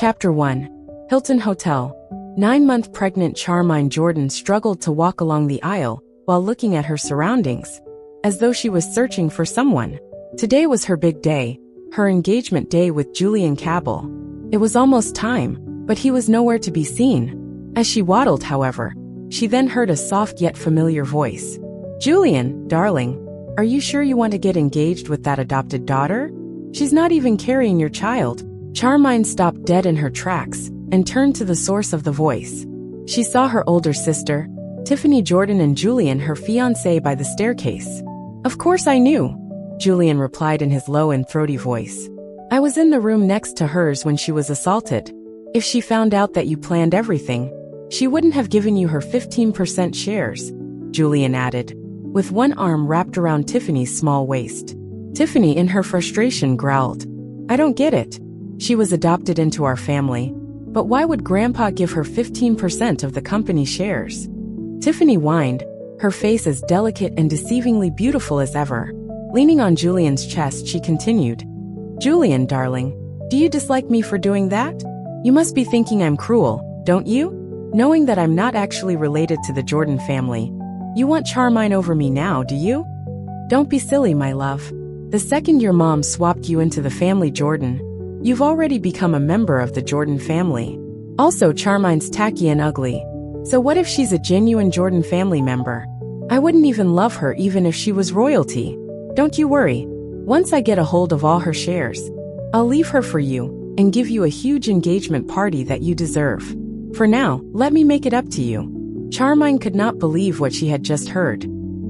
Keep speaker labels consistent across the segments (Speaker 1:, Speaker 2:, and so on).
Speaker 1: Chapter 1. Hilton Hotel. 9-month pregnant Charmine Jordan struggled to walk along the aisle while looking at her surroundings, as though she was searching for someone. Today was her big day, her engagement day with Julian Cabell. It was almost time, but he was nowhere to be seen. As she waddled, however, she then heard a soft yet familiar voice. "Julian, darling, are you sure you want to get engaged with that adopted daughter? She's not even carrying your child." Charmine stopped dead in her tracks and turned to the source of the voice. She saw her older sister, Tiffany Jordan, and Julian, her fiancé, by the staircase. "Of course I knew," Julian replied in his low and throaty voice. "I was in the room next to hers when she was assaulted. If she found out that you planned everything, she wouldn't have given you her 15% shares," Julian added, with one arm wrapped around Tiffany's small waist. Tiffany, in her frustration, growled, "I don't get it. She was adopted into our family, but why would Grandpa give her 15% of the company shares?" Tiffany whined, her face as delicate and deceivingly beautiful as ever. Leaning on Julian's chest, she continued, "Julian, darling, do you dislike me for doing that? You must be thinking I'm cruel, don't you? Knowing that I'm not actually related to the Jordan family. You want Charmine over me now, do you? Don't be silly, my love. The second your mom swapped you into the family Jordan, you've already become a member of the Jordan family. Also, Charmine's tacky and ugly. So what if she's a genuine Jordan family member? I wouldn't even love her even if she was royalty. Don't you worry. Once I get a hold of all her shares, I'll leave her for you and give you a huge engagement party that you deserve. For now, let me make it up to you." Charmine could not believe what she had just heard.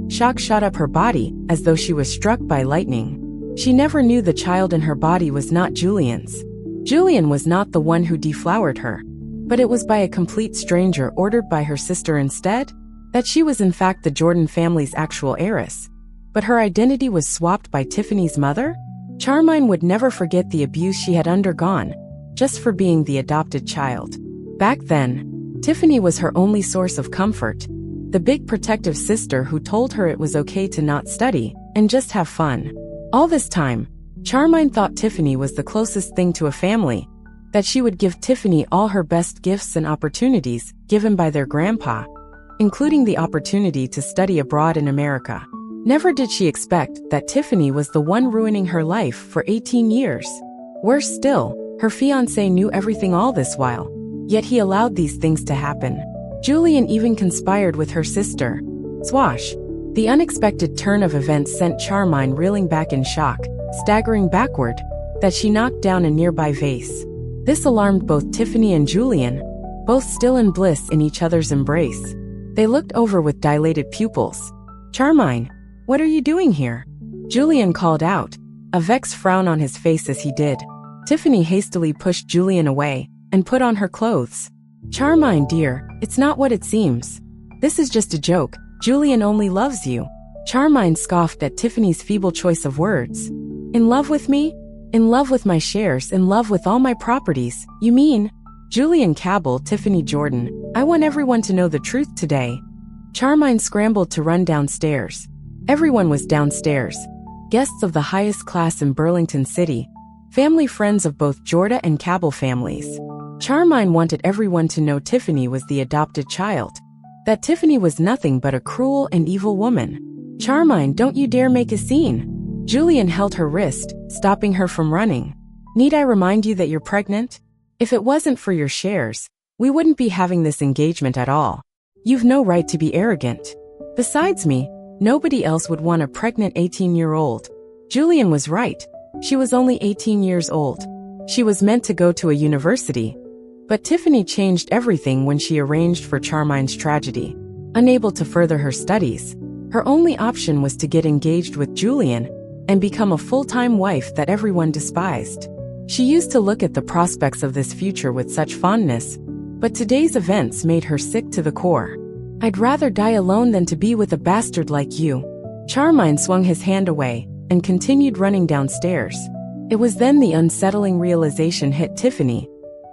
Speaker 1: Shock shot up her body as though she was struck by lightning. She never knew the child in her body was not Julian's. Julian was not the one who deflowered her, but it was by a complete stranger ordered by her sister instead. That she was in fact the Jordan family's actual heiress. But her identity was swapped by Tiffany's mother? Charmine would never forget the abuse she had undergone, just for being the adopted child. Back then, Tiffany was her only source of comfort, the big protective sister who told her it was okay to not study and just have fun. All this time, Charmine thought Tiffany was the closest thing to a family, that she would give Tiffany all her best gifts and opportunities given by their grandpa, including the opportunity to study abroad in America. Never did she expect that Tiffany was the one ruining her life for 18 years. Worse still, her fiancé knew everything all this while, yet he allowed these things to happen. Julian even conspired with her sister. Swash! The unexpected turn of events sent Charmine reeling back in shock, staggering backward, that she knocked down a nearby vase. This alarmed both Tiffany and Julian, both still in bliss in each other's embrace. They looked over with dilated pupils. "Charmine, what are you doing here?" Julian called out, a vexed frown on his face as he did. Tiffany hastily pushed Julian away and put on her clothes. "Charmine, dear, it's not what it seems. This is just a joke. Julian only loves you." Charmine scoffed at Tiffany's feeble choice of words. "In love with me? In love with my shares? In love with all my properties, you mean?" "Julian Cabell, Tiffany Jordan, I want everyone to know the truth today." Charmine scrambled to run downstairs. Everyone was downstairs. Guests of the highest class in Burlington City, family friends of both Jordan and Cabell families. Charmine wanted everyone to know Tiffany was the adopted child. That Tiffany was nothing but a cruel and evil woman. "Charmine, don't you dare make a scene." Julian held her wrist, stopping her from running. "Need I remind you that you're pregnant? If it wasn't for your shares, we wouldn't be having this engagement at all. You've no right to be arrogant. Besides me, nobody else would want a pregnant 18-year-old. Julian was right. She was only 18 years old. She was meant to go to a university. But Tiffany changed everything when she arranged for Charmine's tragedy. Unable to further her studies, her only option was to get engaged with Julian and become a full-time wife that everyone despised. She used to look at the prospects of this future with such fondness, but today's events made her sick to the core. "I'd rather die alone than to be with a bastard like you." Charmine swung his hand away and continued running downstairs. It was then the unsettling realization hit Tiffany.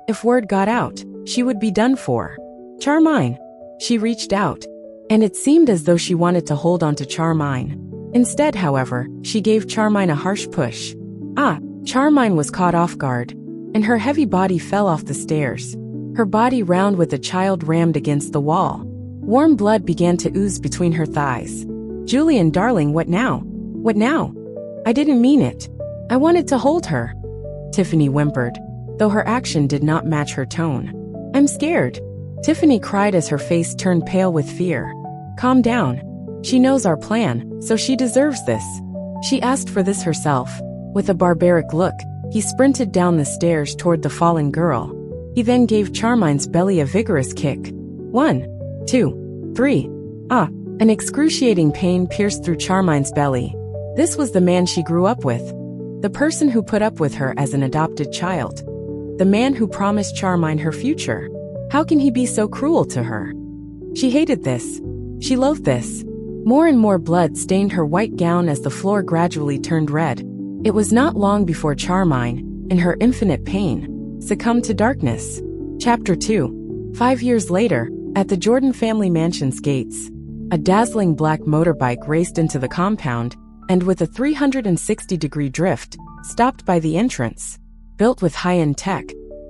Speaker 1: If word got out, she would be done for. "Charmine." She reached out, and it seemed as though she wanted to hold on to Charmine. Instead, however, she gave Charmine a harsh push. Charmine was caught off guard. and her heavy body fell off the stairs. Her body round with a child rammed against the wall. Warm blood began to ooze between her thighs. "Julian, darling, what now? What now? I didn't mean it. I wanted to hold her," Tiffany whimpered, though her action did not match her tone. "I'm scared," Tiffany cried as her face turned pale with fear. "Calm down. She knows our plan, so she deserves this. She asked for this herself." With a barbaric look, he sprinted down the stairs toward the fallen girl. He then gave Charmine's belly a vigorous kick. 1, 2, 3. Ah! An excruciating pain pierced through Charmine's belly. This was the man she grew up with. The person who put up with her as an adopted child. The man who promised Charmine her future. How can he be so cruel to her? She hated this. She loathed this. More and more blood stained her white gown as the floor gradually turned red. It was not long before Charmine, in her infinite pain, succumbed to darkness. Chapter 2. 5 years later, at the Jordan family mansion's gates, a dazzling black motorbike raced into the compound and, with a 360-degree drift, stopped by the entrance. Built with high-end tech,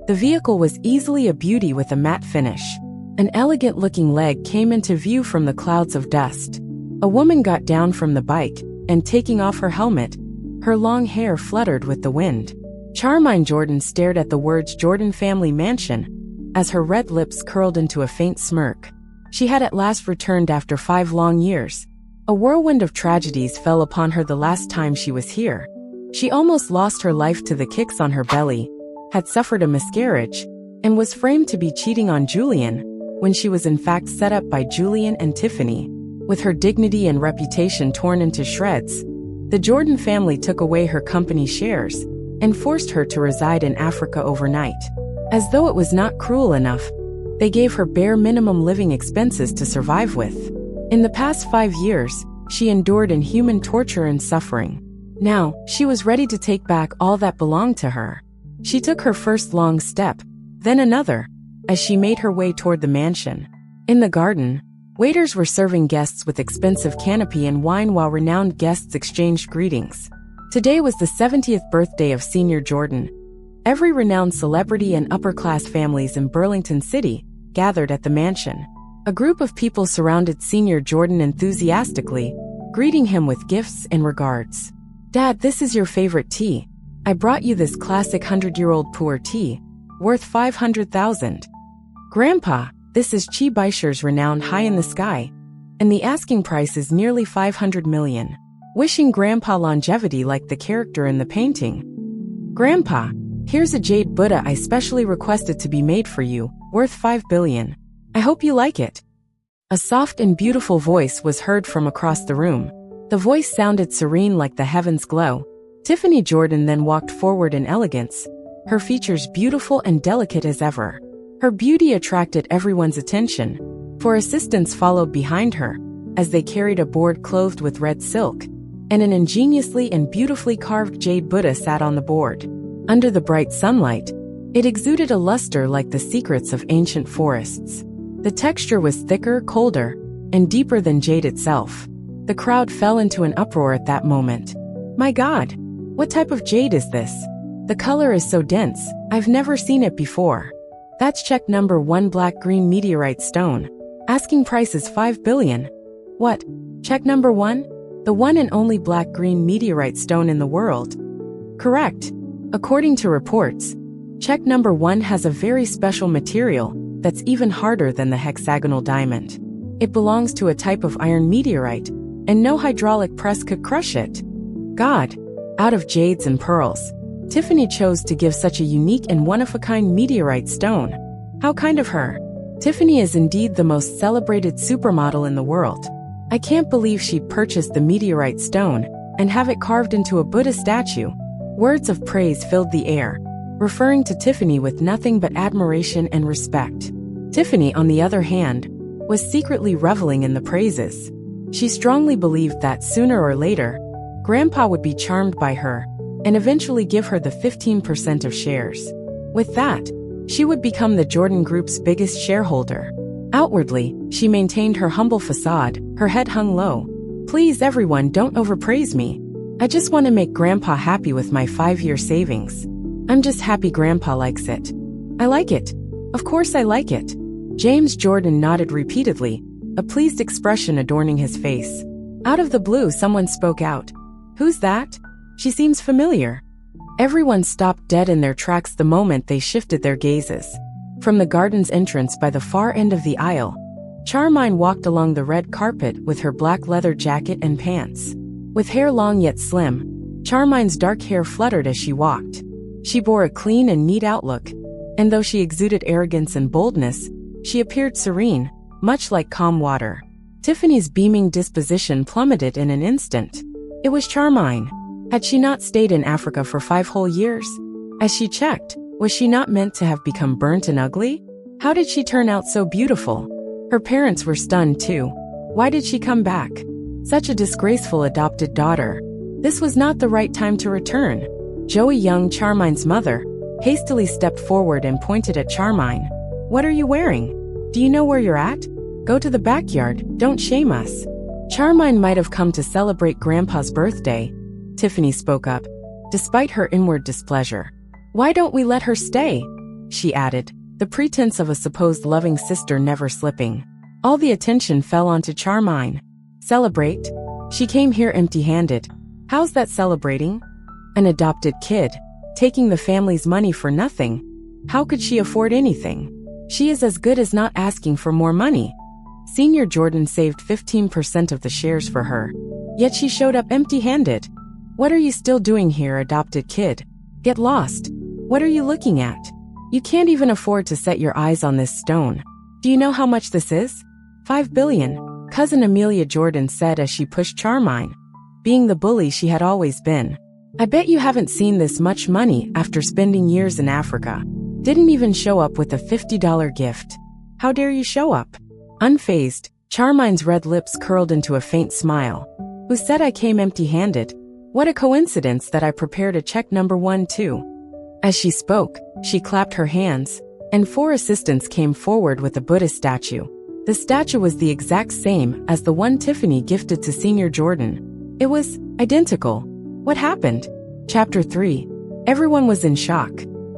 Speaker 1: the vehicle was easily a beauty with a matte finish. An elegant-looking leg came into view from the clouds of dust. A woman got down from the bike, and taking off her helmet, her long hair fluttered with the wind. Charmine Jordan stared at the words Jordan Family Mansion, as her red lips curled into a faint smirk. She had at last returned after 5 long years. A whirlwind of tragedies fell upon her the last time she was here. She almost lost her life to the kicks on her belly, had suffered a miscarriage, and was framed to be cheating on Julian, when she was in fact set up by Julian and Tiffany. With her dignity and reputation torn into shreds, the Jordan family took away her company shares and forced her to reside in Africa overnight. As though it was not cruel enough, they gave her bare minimum living expenses to survive with. In the past 5 years, she endured inhuman torture and suffering. Now, she was ready to take back all that belonged to her. She took her first long step, then another, as she made her way toward the mansion. In the garden, waiters were serving guests with expensive canopy and wine while renowned guests exchanged greetings. Today was the 70th birthday of Senior Jordan. Every renowned celebrity and upper-class families in Burlington City gathered at the mansion. A group of people surrounded Senior Jordan enthusiastically, greeting him with gifts and regards. "Dad, this is your favorite tea. I brought you this classic 100-year-old pu'er tea, worth $500,000. Grandpa, this is Chi Baisher's renowned High in the Sky, and the asking price is nearly $500 million. Wishing Grandpa longevity like the character in the painting. Grandpa, here's a jade Buddha I specially requested to be made for you, worth $5 billion. I hope you like it." A soft and beautiful voice was heard from across the room. The voice sounded serene like the heavens glow. Tiffany Jordan then walked forward in elegance, her features beautiful and delicate as ever. Her beauty attracted everyone's attention, for assistants followed behind her, as they carried a board clothed with red silk, and an ingeniously and beautifully carved jade Buddha sat on the board. Under the bright sunlight, it exuded a luster like the secrets of ancient forests. The texture was thicker, colder, and deeper than jade itself. The crowd fell into an uproar at that moment. "My God! What type of jade is this? The color is so dense, I've never seen it before. That's check number 1 black-green meteorite stone. Asking price is $5 billion. What? Check number 1? The one and only black-green meteorite stone in the world. Correct. According to reports, check number 1 has a very special material that's even harder than the hexagonal diamond. It belongs to a type of iron meteorite, and no hydraulic press could crush it. God, out of jades and pearls, Tiffany chose to give such a unique and one-of-a-kind meteorite stone. How kind of her. Tiffany is indeed the most celebrated supermodel in the world. I can't believe she'd purchased the meteorite stone and have it carved into a Buddha statue." Words of praise filled the air, referring to Tiffany with nothing but admiration and respect. Tiffany, on the other hand, was secretly reveling in the praises. She strongly believed that sooner or later, Grandpa would be charmed by her and eventually give her the 15% of shares. With that, she would become the Jordan Group's biggest shareholder. Outwardly, she maintained her humble facade, her head hung low. "Please everyone, don't overpraise me. I just want to make Grandpa happy with my 5-year savings. I'm just happy Grandpa likes it. I like it. Of course I like it. James Jordan nodded repeatedly, a pleased expression adorning his face. Out of the blue, someone spoke out. Who's that? She seems familiar. Everyone stopped dead in their tracks the moment they shifted their gazes. From the garden's entrance by the far end of the aisle, Charmine walked along the red carpet with her black leather jacket and pants. With hair long yet slim, Charmine's dark hair fluttered as she walked. She bore a clean and neat outlook, and though she exuded arrogance and boldness, she appeared serene, much like calm water. Tiffany's beaming disposition plummeted in an instant. It was Charmine. Had she not stayed in Africa for 5 whole years? As she checked, was she not meant to have become burnt and ugly? How did she turn out so beautiful? Her parents were stunned too. Why did she come back? Such a disgraceful adopted daughter. This was not the right time to return. Joey Young, Charmine's mother, hastily stepped forward and pointed at Charmine. What are you wearing? Do you know where you're at? Go to the backyard, don't shame us. Charmine might have come to celebrate Grandpa's birthday, Tiffany spoke up, despite her inward displeasure. Why don't we let her stay? She added, the pretense of a supposed loving sister never slipping. All the attention fell onto Charmine. Celebrate? She came here empty-handed. How's that celebrating? An adopted kid, taking the family's money for nothing. How could she afford anything? She is as good as not asking for more money. Senior Jordan saved 15% of the shares for her. Yet she showed up empty-handed. What are you still doing here, adopted kid? Get lost. What are you looking at? You can't even afford to set your eyes on this stone. Do you know how much this is? 5 billion, cousin Amelia Jordan said as she pushed Charmine, being the bully she had always been. I bet you haven't seen this much money after spending years in Africa. Didn't even show up with a $50 gift. How dare you show up? Unfazed, Charmine's red lips curled into a faint smile. Who said I came empty-handed? What a coincidence that I prepared a check number 1 too. As she spoke, she clapped her hands, and 4 assistants came forward with a Buddha statue. The statue was the exact same as the one Tiffany gifted to Senior Jordan. It was identical. What happened? Chapter 3. Everyone was in shock.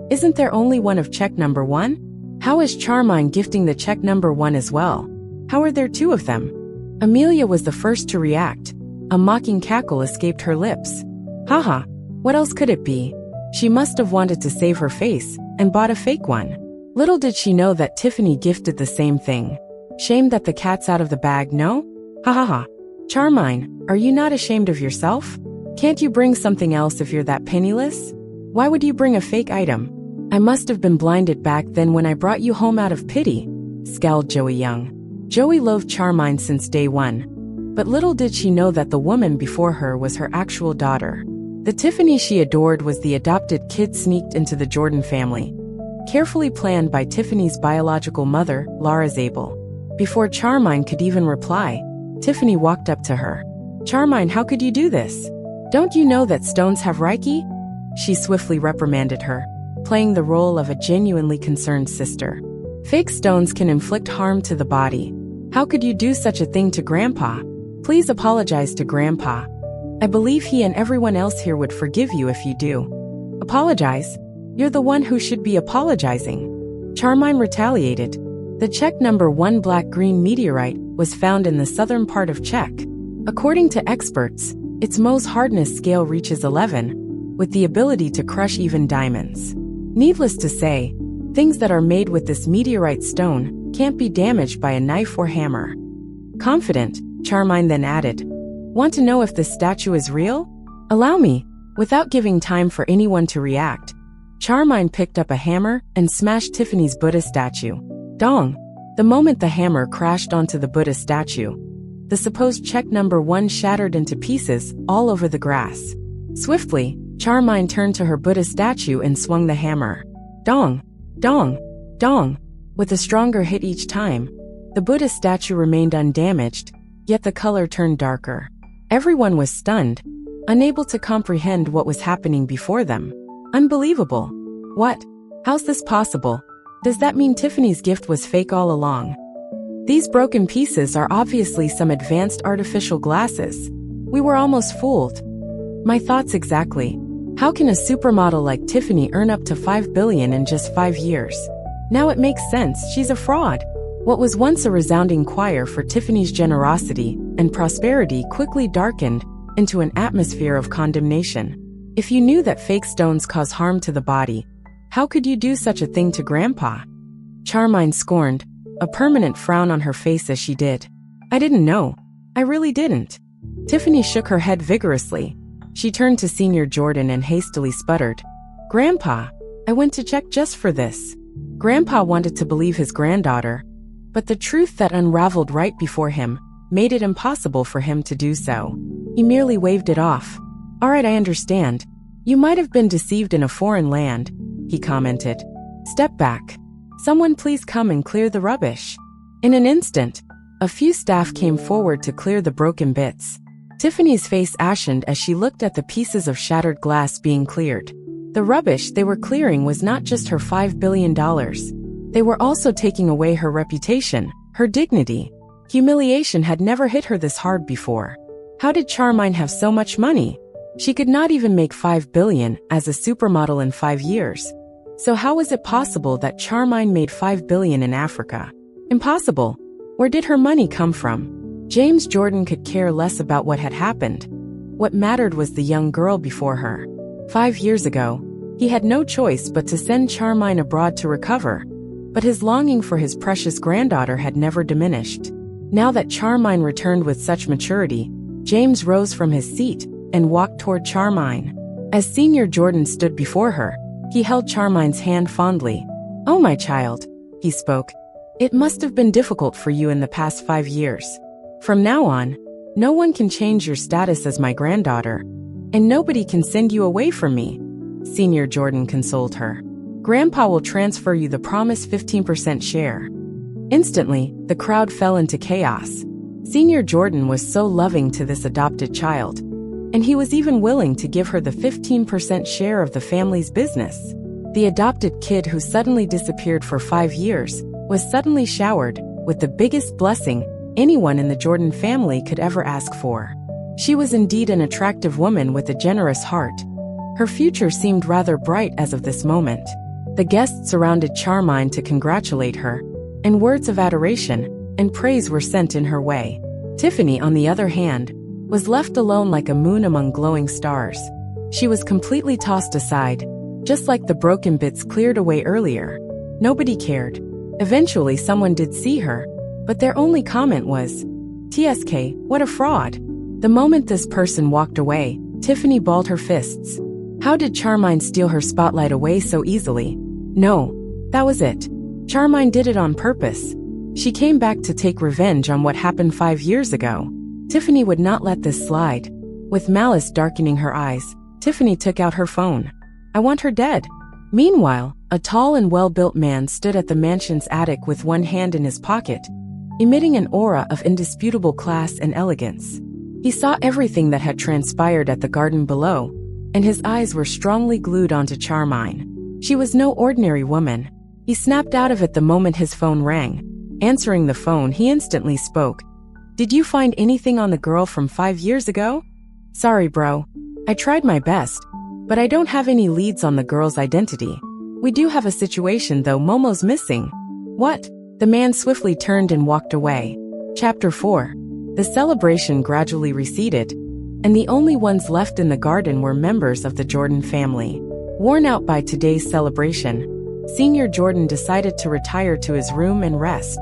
Speaker 1: Isn't there only one of check number 1? How is Charmine gifting the check number 1 as well? How are there 2 of them? Amelia was the first to react. A mocking cackle escaped her lips. Haha, what else could it be? She must have wanted to save her face and bought a fake one. Little did she know that Tiffany gifted the same thing. Shame that the cat's out of the bag, no? Ha ha ha. Charmine, are you not ashamed of yourself? Can't you bring something else if you're that penniless? Why would you bring a fake item? I must have been blinded back then when I brought you home out of pity, scowled Joey Young. Joey loathed Charmine since day 1. But little did she know that the woman before her was her actual daughter. The Tiffany she adored was the adopted kid sneaked into the Jordan family. Carefully planned by Tiffany's biological mother, Laura Zabel. Before Charmine could even reply, Tiffany walked up to her. Charmine, how could you do this? Don't you know that stones have Reiki? She swiftly reprimanded her, playing the role of a genuinely concerned sister. Fake stones can inflict harm to the body. How could you do such a thing to Grandpa? Please apologize to Grandpa. I believe he and everyone else here would forgive you if you do. Apologize? You're the one who should be apologizing. Charmine retaliated. The check number 1 black-green meteorite was found in the southern part of Czech. According to experts, its Mohs hardness scale reaches 11, with the ability to crush even diamonds. Needless to say, things that are made with this meteorite stone can't be damaged by a knife or hammer. Confident, Charmine then added, Want to know if this statue is real? Allow me. Without giving time for anyone to react, Charmine picked up a hammer and smashed Tiffany's Buddha statue. Dong! The moment the hammer crashed onto the Buddha statue, the supposed check number 1 shattered into pieces all over the grass. Swiftly, Charmine turned to her Buddha statue and swung the hammer. Dong! Dong! Dong! With a stronger hit each time, the Buddha statue remained undamaged, yet the color turned darker. Everyone was stunned, unable to comprehend what was happening before them. Unbelievable. What? How's this possible? Does that mean Tiffany's gift was fake all along? These broken pieces are obviously some advanced artificial glasses. We were almost fooled. My thoughts exactly. How can a supermodel like Tiffany earn up to $5 billion in just 5 years? Now it makes sense, she's a fraud. What was once a resounding choir for Tiffany's generosity and prosperity quickly darkened into an atmosphere of condemnation. If you knew that fake stones cause harm to the body, how could you do such a thing to Grandpa? Charmine scorned, a permanent frown on her face as she did. I didn't know. I really didn't. Tiffany shook her head vigorously. She turned to Senior Jordan and hastily sputtered, Grandpa, I went to check just for this. Grandpa wanted to believe his granddaughter, but the truth that unraveled right before him made it impossible for him to do so. He merely waved it off. All right, I understand. You might have been deceived in a foreign land, he commented. Step back. Someone please come and clear the rubbish. In an instant, a few staff came forward to clear the broken bits. Tiffany's face ashened as she looked at the pieces of shattered glass being cleared. The rubbish they were clearing was not just her $5 billion. They were also taking away her reputation, her dignity. Humiliation had never hit her this hard before. How did Charmine have so much money? She could not even make $5 billion as a supermodel in 5 years. So how was it possible that Charmine made $5 billion in Africa? Impossible. Where did her money come from? James Jordan could care less about what had happened. What mattered was the young girl before her. 5 years ago, he had no choice but to send Charmine abroad to recover. But his longing for his precious granddaughter had never diminished. Now that Charmine returned with such maturity, James rose from his seat and walked toward Charmine. As Senior Jordan stood before her, he held Charmine's hand fondly. Oh, my child, he spoke. It must have been difficult for you in the past 5 years. From now on, no one can change your status as my granddaughter, and nobody can send you away from me, Senior Jordan consoled her. Grandpa will transfer you the promised 15% share. Instantly, the crowd fell into chaos. Senior Jordan was so loving to this adopted child, and he was even willing to give her the 15% share of the family's business. The adopted kid who suddenly disappeared for 5 years was suddenly showered with the biggest blessing anyone in the Jordan family could ever ask for. She was indeed an attractive woman with a generous heart. Her future seemed rather bright as of this moment. The guests surrounded Charmine to congratulate her, and words of adoration and praise were sent in her way. Tiffany, on the other hand, was left alone like a moon among glowing stars. She was completely tossed aside, just like the broken bits cleared away earlier. Nobody cared. Eventually someone did see her, but their only comment was, TSK, what a fraud. The moment this person walked away, Tiffany balled her fists. How did Charmine steal her spotlight away so easily? No, that was it. Charmine did it on purpose. She came back to take revenge on what happened 5 years ago. Tiffany would not let this slide. With malice darkening her eyes, Tiffany took out her phone. I want her dead. Meanwhile, a tall and well-built man stood at the mansion's attic with one hand in his pocket, emitting an aura of indisputable class and elegance. He saw everything that had transpired at the garden below, and his eyes were strongly glued onto Charmine. She was no ordinary woman. He snapped out of it the moment his phone rang. Answering the phone, he instantly spoke. Did you find anything on the girl from 5 years ago? Sorry, bro. I tried my best, but I don't have any leads on the girl's identity. We do have a situation though, Momo's missing. What? The man swiftly turned and walked away. Chapter 4. The celebration gradually receded, and the only ones left in the garden were members of the Jordan family. Worn out by today's celebration, Senior Jordan decided to retire to his room and rest.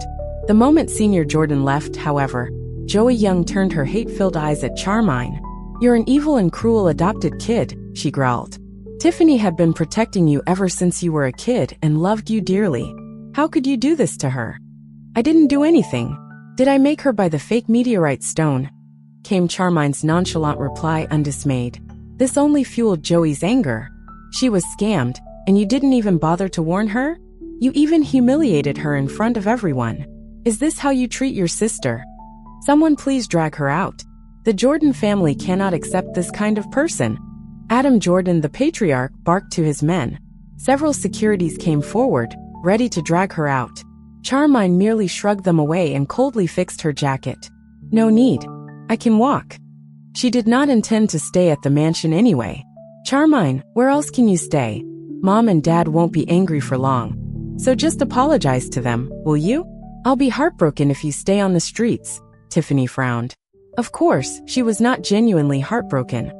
Speaker 1: The moment Senior Jordan left, however, Joey Young turned her hate-filled eyes at Charmine. You're an evil and cruel adopted kid, she growled. Tiffany had been protecting you ever since you were a kid and loved you dearly. How could you do this to her? I didn't do anything. Did I make her buy the fake meteorite stone? Came Charmine's nonchalant reply, undismayed. This only fueled Joey's anger. She was scammed, and you didn't even bother to warn her? You even humiliated her in front of everyone. Is this how you treat your sister? Someone please drag her out. The Jordan family cannot accept this kind of person. Adam Jordan, the patriarch, barked to his men. Several securities came forward, ready to drag her out. Charmine merely shrugged them away and coldly fixed her jacket. No need. I can walk. She did not intend to stay at the mansion anyway. Charmine, where else can you stay? Mom and Dad won't be angry for long. So just apologize to them, will you? I'll be heartbroken if you stay on the streets, Tiffany frowned. Of course, she was not genuinely heartbroken.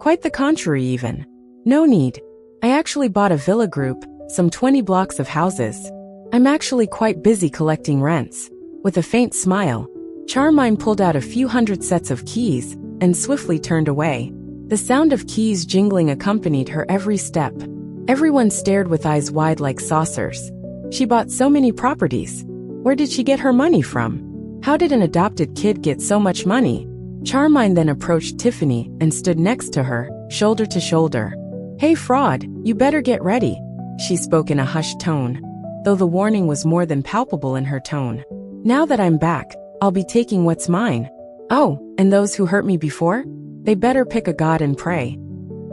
Speaker 1: Quite the contrary even. No need. I actually bought a villa group, some 20 blocks of houses. I'm actually quite busy collecting rents. With a faint smile, Charmine pulled out a few hundred sets of keys and swiftly turned away. The sound of keys jingling accompanied her every step. Everyone stared with eyes wide like saucers. She bought so many properties. Where did she get her money from? How did an adopted kid get so much money? Charmine then approached Tiffany and stood next to her, shoulder to shoulder. Hey fraud, you better get ready, she spoke in a hushed tone, though the warning was more than palpable in her tone. Now that I'm back, I'll be taking what's mine. Oh, and those who hurt me before? They better pick a god and pray.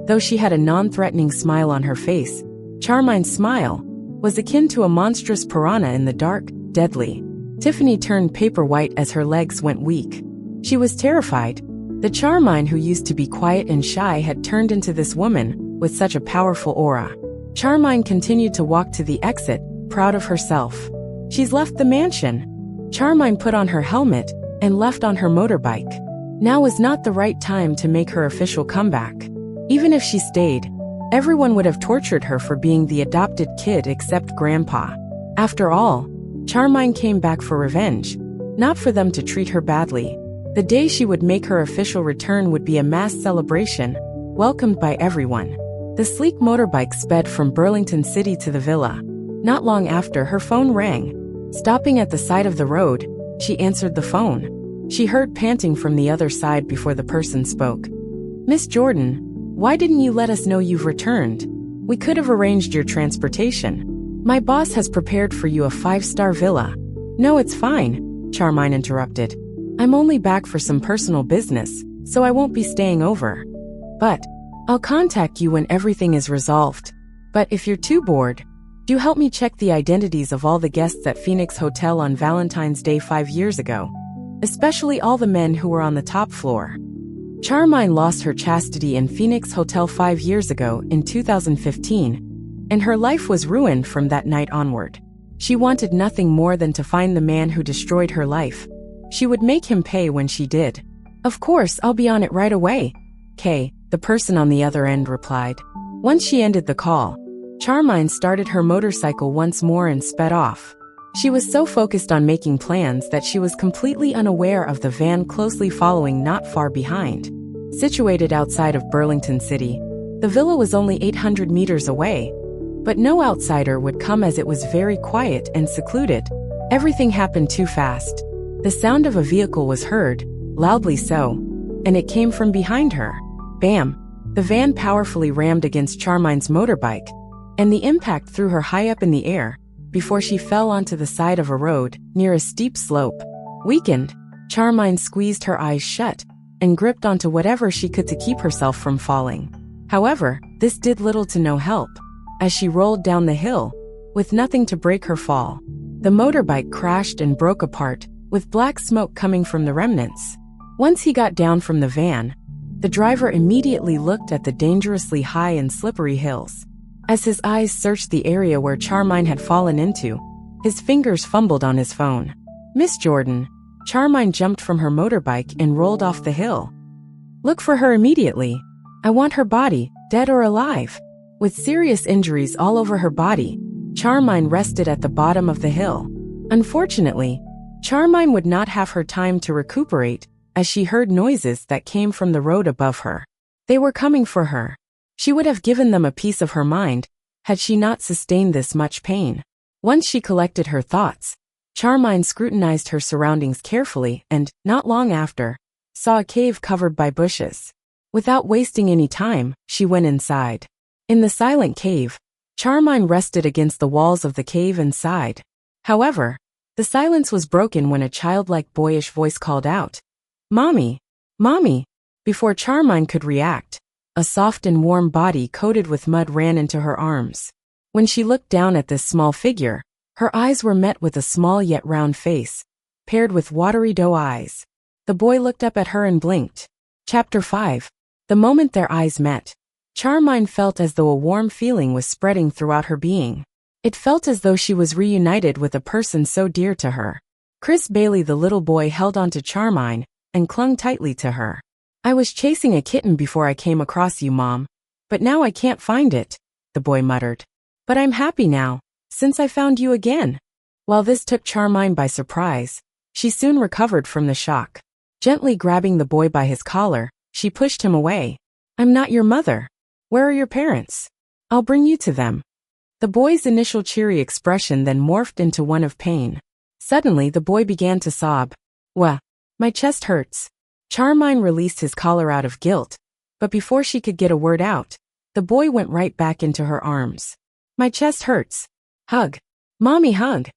Speaker 1: Though she had a non-threatening smile on her face, Charmine's smile was akin to a monstrous piranha in the dark, deadly. Tiffany turned paper white as her legs went weak. She was terrified. The Charmine who used to be quiet and shy had turned into this woman with such a powerful aura. Charmine continued to walk to the exit, proud of herself. She's left the mansion. Charmine put on her helmet and left on her motorbike. Now was not the right time to make her official comeback. Even if she stayed, everyone would have tortured her for being the adopted kid except Grandpa. After all, Charmine came back for revenge, not for them to treat her badly. The day she would make her official return would be a mass celebration, welcomed by everyone. The sleek motorbike sped from Burlington City to the villa. Not long after, her phone rang. Stopping at the side of the road, she answered the phone. She heard panting from the other side before the person spoke. Miss Jordan, why didn't you let us know you've returned? We could have arranged your transportation. My boss has prepared for you a 5-star villa. No, it's fine, Charmine interrupted. I'm only back for some personal business, so I won't be staying over. But I'll contact you when everything is resolved. But if you're too bored, do help me check the identities of all the guests at Phoenix Hotel on Valentine's Day 5 years ago, especially all the men who were on the top floor. Charmine lost her chastity in Phoenix Hotel 5 years ago in 2015, and her life was ruined from that night onward. She wanted nothing more than to find the man who destroyed her life. She would make him pay when she did. Of course, I'll be on it right away, Kay, the person on the other end replied. Once she ended the call, Charmine started her motorcycle once more and sped off. She was so focused on making plans that she was completely unaware of the van closely following not far behind. Situated outside of Burlington City, the villa was only 800 meters away, but no outsider would come as it was very quiet and secluded. Everything happened too fast. The sound of a vehicle was heard, loudly so, and it came from behind her. Bam! The van powerfully rammed against Charmine's motorbike, and the impact threw her high up in the air before she fell onto the side of a road near a steep slope. Weakened, Charmine squeezed her eyes shut and gripped onto whatever she could to keep herself from falling. However, this did little to no help. As she rolled down the hill, with nothing to break her fall, the motorbike crashed and broke apart, with black smoke coming from the remnants. Once he got down from the van, the driver immediately looked at the dangerously high and slippery hills. As his eyes searched the area where Charmine had fallen into, his fingers fumbled on his phone. Miss Jordan, Charmine jumped from her motorbike and rolled off the hill. Look for her immediately. I want her body, dead or alive. With serious injuries all over her body, Charmine rested at the bottom of the hill. Unfortunately, Charmine would not have her time to recuperate as she heard noises that came from the road above her. They were coming for her. She would have given them a piece of her mind had she not sustained this much pain. Once she collected her thoughts, Charmine scrutinized her surroundings carefully and, not long after, saw a cave covered by bushes. Without wasting any time, she went inside. In the silent cave, Charmine rested against the walls of the cave and sighed. However, the silence was broken when a childlike boyish voice called out, "Mommy! Mommy!" Before Charmine could react, a soft and warm body coated with mud ran into her arms. When she looked down at this small figure, her eyes were met with a small yet round face, paired with watery doe eyes. The boy looked up at her and blinked. Chapter 5. The moment their eyes met, Charmine felt as though a warm feeling was spreading throughout her being. It felt as though she was reunited with a person so dear to her. Chris Bailey, the little boy, held onto Charmine and clung tightly to her. "I was chasing a kitten before I came across you, Mom. But now I can't find it," the boy muttered. "But I'm happy now, since I found you again." While this took Charmine by surprise, she soon recovered from the shock. Gently grabbing the boy by his collar, she pushed him away. "I'm not your mother. Where are your parents? I'll bring you to them." The boy's initial cheery expression then morphed into one of pain. Suddenly, the boy began to sob. "Wah, my chest hurts." Charmine released his collar out of guilt, but before she could get a word out, the boy went right back into her arms. "My chest hurts. Hug. Mommy, hug."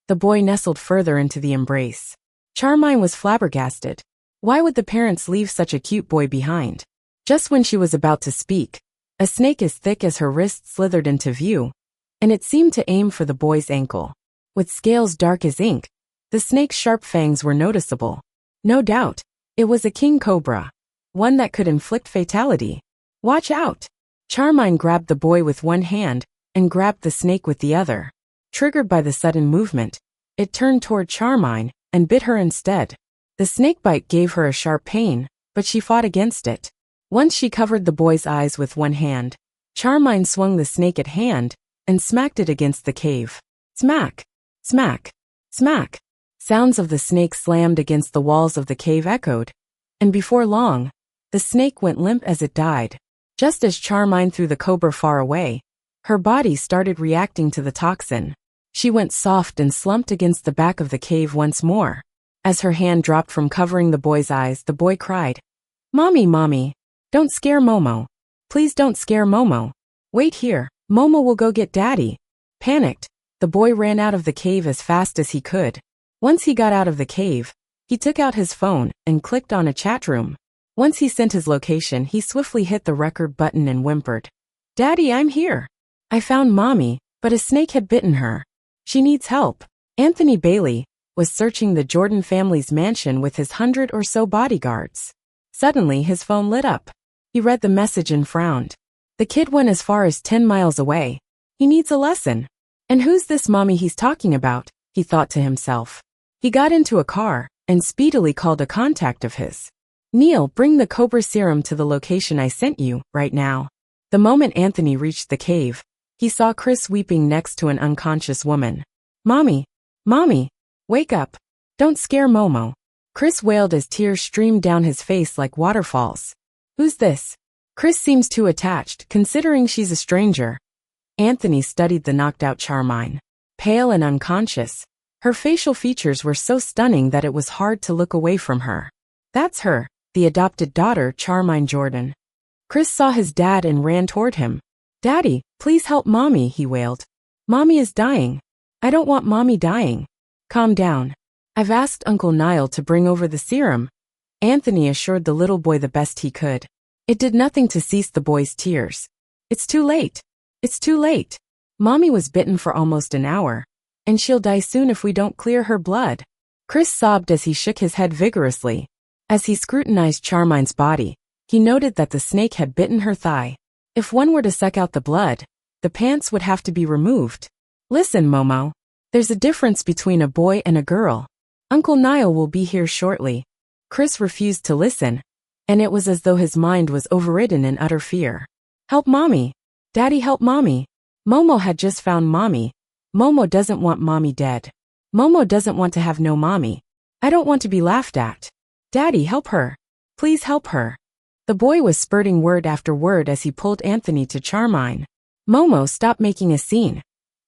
Speaker 1: The boy nestled further into the embrace. Charmine was flabbergasted. Why would the parents leave such a cute boy behind? Just when she was about to speak, a snake as thick as her wrist slithered into view, and it seemed to aim for the boy's ankle. With scales dark as ink, the snake's sharp fangs were noticeable. No doubt, it was a king cobra, one that could inflict fatality. "Watch out!" Charmine grabbed the boy with one hand and grabbed the snake with the other. Triggered by the sudden movement, it turned toward Charmine and bit her instead. The snake bite gave her a sharp pain, but she fought against it. Once she covered the boy's eyes with one hand, Charmine swung the snake at hand and smacked it against the cave. Smack! Smack! Smack! Sounds of the snake slammed against the walls of the cave echoed, and before long, the snake went limp as it died. Just as Charmine threw the cobra far away, her body started reacting to the toxin. She went soft and slumped against the back of the cave once more. As her hand dropped from covering the boy's eyes, the boy cried, "Mommy, Mommy, don't scare Momo. Please don't scare Momo. Wait here, Momo will go get Daddy." Panicked, the boy ran out of the cave as fast as he could. Once he got out of the cave, he took out his phone and clicked on a chat room. Once he sent his location, he swiftly hit the record button and whimpered, "Daddy, I'm here. I found Mommy, but a snake had bitten her. She needs help." Anthony Bailey was searching the Jordan family's mansion with his 100 or so bodyguards. Suddenly, his phone lit up. He read the message and frowned. The kid went as far as 10 miles away. He needs a lesson. And who's this mommy he's talking about? He thought to himself. He got into a car and speedily called a contact of his. "Neil, bring the Cobra serum to the location I sent you, right now." The moment Anthony reached the cave, he saw Chris weeping next to an unconscious woman. "Mommy, Mommy, wake up. Don't scare Momo." Chris wailed as tears streamed down his face like waterfalls. "Who's this?" Chris seems too attached, considering she's a stranger. Anthony studied the knocked-out Charmine. Pale and unconscious, her facial features were so stunning that it was hard to look away from her. "That's her, the adopted daughter, Charmine Jordan." Chris saw his dad and ran toward him. "Daddy, please help Mommy," he wailed. "Mommy is dying. I don't want Mommy dying." "Calm down. I've asked Uncle Niall to bring over the serum." Anthony assured the little boy the best he could. It did nothing to cease the boy's tears. "It's too late. It's too late. Mommy was bitten for almost an hour, and she'll die soon if we don't clear her blood." Chris sobbed as he shook his head vigorously. As he scrutinized Charmine's body, he noted that the snake had bitten her thigh. If one were to suck out the blood, the pants would have to be removed. "Listen, Momo. There's a difference between a boy and a girl. Uncle Niall will be here shortly." Chris refused to listen, and it was as though his mind was overridden in utter fear. "Help Mommy. Daddy, help Mommy. Momo had just found Mommy. Momo doesn't want Mommy dead. Momo doesn't want to have no Mommy. I don't want to be laughed at. Daddy, help her. Please help her." The boy was spurting word after word as he pulled Anthony to Charmine. "Momo, stop making a scene,"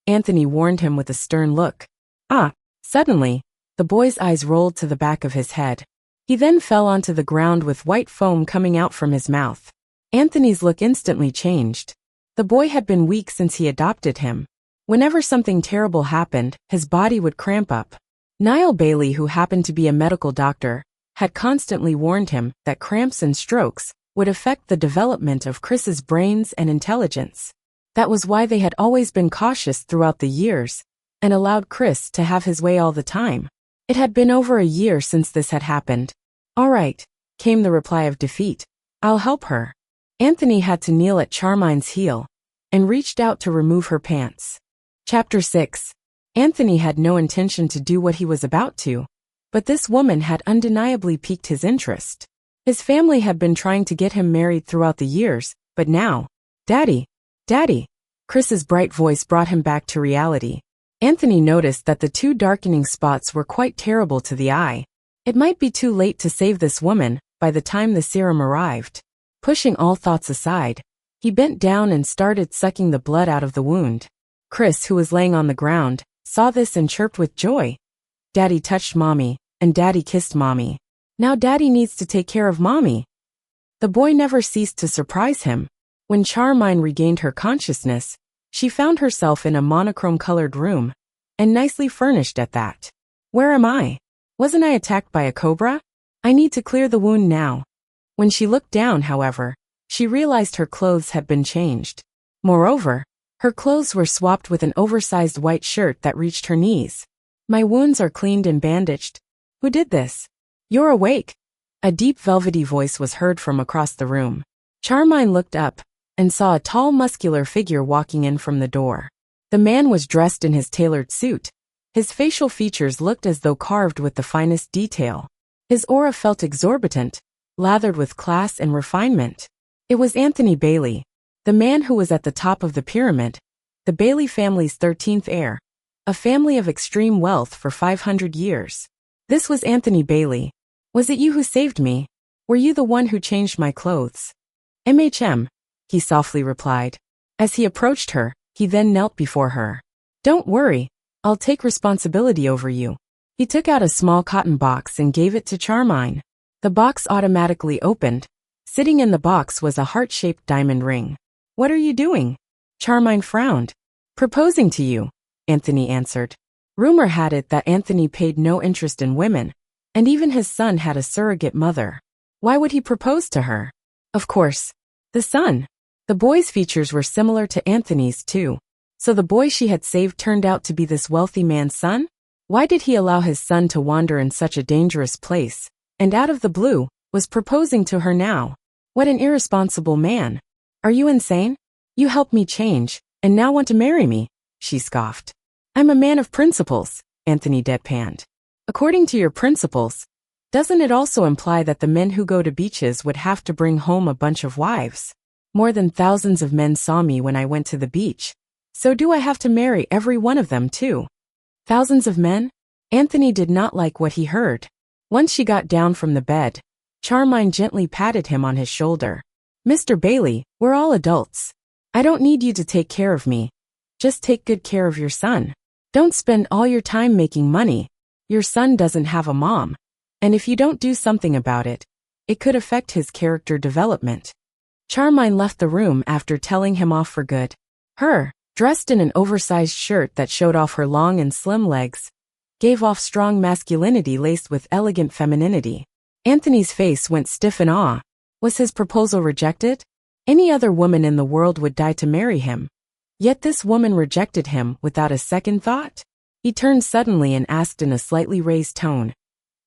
Speaker 1: Anthony warned him with a stern look. "Ah!" Suddenly, the boy's eyes rolled to the back of his head. He then fell onto the ground with white foam coming out from his mouth. Anthony's look instantly changed. The boy had been weak since he adopted him. Whenever something terrible happened, his body would cramp up. Niall Bailey, who happened to be a medical doctor, had constantly warned him that cramps and strokes would affect the development of Chris's brains and intelligence. That was why they had always been cautious throughout the years and allowed Chris to have his way all the time. It had been over a year since this had happened. "All right," came the reply of defeat. "I'll help her." Anthony had to kneel at Charmaine's heel and reached out to remove her pants. Chapter 6. Anthony had no intention to do what he was about to, but this woman had undeniably piqued his interest. His family had been trying to get him married throughout the years, but now, Daddy, Daddy, Chris's bright voice brought him back to reality. Anthony noticed that the 2 darkening spots were quite terrible to the eye. It might be too late to save this woman by the time the serum arrived. Pushing all thoughts aside, he bent down and started sucking the blood out of the wound. Chris, who was laying on the ground, saw this and chirped with joy. Daddy touched Mommy, and Daddy kissed Mommy. Now Daddy needs to take care of Mommy. The boy never ceased to surprise him. When Charmaine regained her consciousness, she found herself in a monochrome-colored room, and nicely furnished at that. Where am I? Wasn't I attacked by a cobra? I need to clear the wound now. When she looked down, however, she realized her clothes had been changed. Moreover, her clothes were swapped with an oversized white shirt that reached her knees. My wounds are cleaned and bandaged. Who did this? You're awake. A deep velvety voice was heard from across the room. Charmaine looked up and saw a tall muscular figure walking in from the door. The man was dressed in his tailored suit. His facial features looked as though carved with the finest detail. His aura felt exorbitant, lathered with class and refinement. It was Anthony Bailey, the man who was at the top of the pyramid, the Bailey family's 13th heir, a family of extreme wealth for 500 years. This was Anthony Bailey. Was it you who saved me? Were you the one who changed my clothes? MHM, he softly replied. As he approached her, he then knelt before her. Don't worry, I'll take responsibility over you. He took out a small cotton box and gave it to Charmaine. The box automatically opened. Sitting in the box was a heart-shaped diamond ring. What are you doing? Charmaine frowned. Proposing to you, Anthony answered. Rumor had it that Anthony paid no interest in women, and even his son had a surrogate mother. Why would he propose to her? Of course, the son. The boy's features were similar to Anthony's too. So the boy she had saved turned out to be this wealthy man's son? Why did he allow his son to wander in such a dangerous place, and out of the blue, was proposing to her now? What an irresponsible man. Are you insane? You helped me change, and now want to marry me, she scoffed. I'm a man of principles, Anthony deadpanned. According to your principles, doesn't it also imply that the men who go to beaches would have to bring home a bunch of wives? More than thousands of men saw me when I went to the beach. So do I have to marry every one of them too? Thousands of men? Anthony did not like what he heard. Once she got down from the bed, Charmaine gently patted him on his shoulder. Mr. Bailey, we're all adults. I don't need you to take care of me. Just take good care of your son. Don't spend all your time making money. Your son doesn't have a mom. And if you don't do something about it, it could affect his character development. Charmaine left the room after telling him off for good. Her, dressed in an oversized shirt that showed off her long and slim legs, gave off strong masculinity laced with elegant femininity. Anthony's face went stiff in awe. Was his proposal rejected? Any other woman in the world would die to marry him. Yet this woman rejected him without a second thought. He turned suddenly and asked in a slightly raised tone,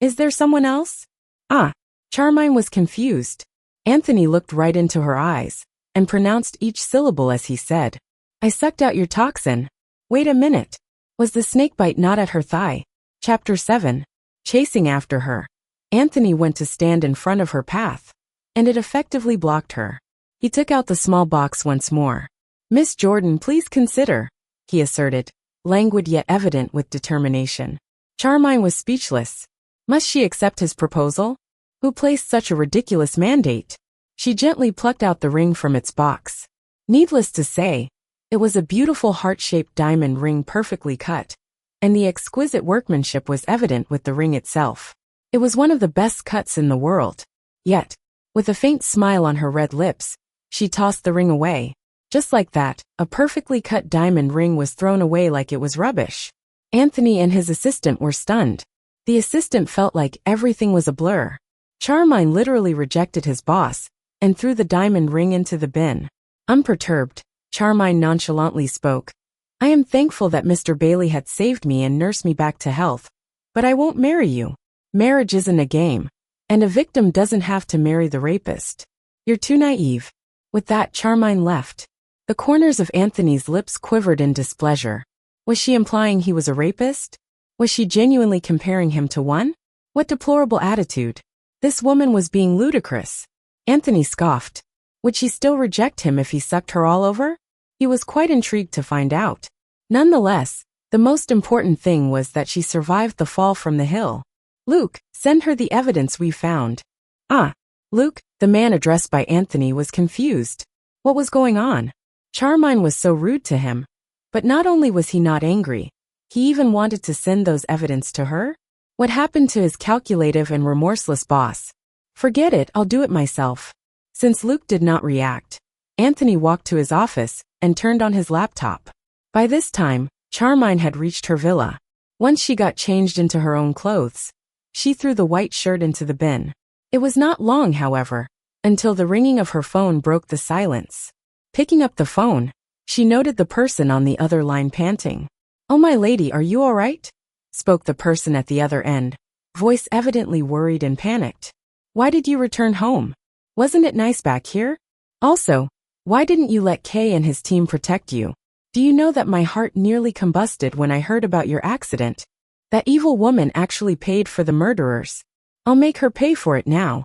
Speaker 1: Is there someone else? Charmaine was confused. Anthony looked right into her eyes and pronounced each syllable as he said, I sucked out your toxin. Wait a minute. Was the snakebite not at her thigh? Chapter 7. Chasing after her. Anthony went to stand in front of her path, and it effectively blocked her. He took out the small box once more. Miss Jordan, please consider, he asserted, languid yet evident with determination. Charmaine was speechless. Must she accept his proposal? Who placed such a ridiculous mandate? She gently plucked out the ring from its box. Needless to say, it was a beautiful heart-shaped diamond ring perfectly cut, and the exquisite workmanship was evident with the ring itself. It was one of the best cuts in the world. Yet, with a faint smile on her red lips, she tossed the ring away. Just like that, a perfectly cut diamond ring was thrown away like it was rubbish. Anthony and his assistant were stunned. The assistant felt like everything was a blur. Charmaine literally rejected his boss and threw the diamond ring into the bin. Unperturbed, Charmaine nonchalantly spoke. I am thankful that Mr. Bailey had saved me and nursed me back to health, but I won't marry you. Marriage isn't a game, and a victim doesn't have to marry the rapist. You're too naive. With that, Charmine left. The corners of Anthony's lips quivered in displeasure. Was she implying he was a rapist? Was she genuinely comparing him to one? What deplorable attitude. This woman was being ludicrous. Anthony scoffed. Would she still reject him if he sucked her all over? He was quite intrigued to find out. Nonetheless, the most important thing was that she survived the fall from the hill. Luke, send her the evidence we found. Ah, Luke, the man addressed by Anthony was confused. What was going on? Charmine was so rude to him. But not only was he not angry, he even wanted to send those evidence to her? What happened to his calculative and remorseless boss? Forget it, I'll do it myself. Since Luke did not react, Anthony walked to his office and turned on his laptop. By this time, Charmine had reached her villa. Once she got changed into her own clothes, she threw the white shirt into the bin. It was not long, however, until the ringing of her phone broke the silence. Picking up the phone, she noted the person on the other line panting. "Oh, my lady, are you all right?" spoke the person at the other end, voice evidently worried and panicked. "Why did you return home? Wasn't it nice back here? Also, why didn't you let Kay and his team protect you? Do you know that my heart nearly combusted when I heard about your accident? That evil woman actually paid for the murderers. I'll make her pay for it now."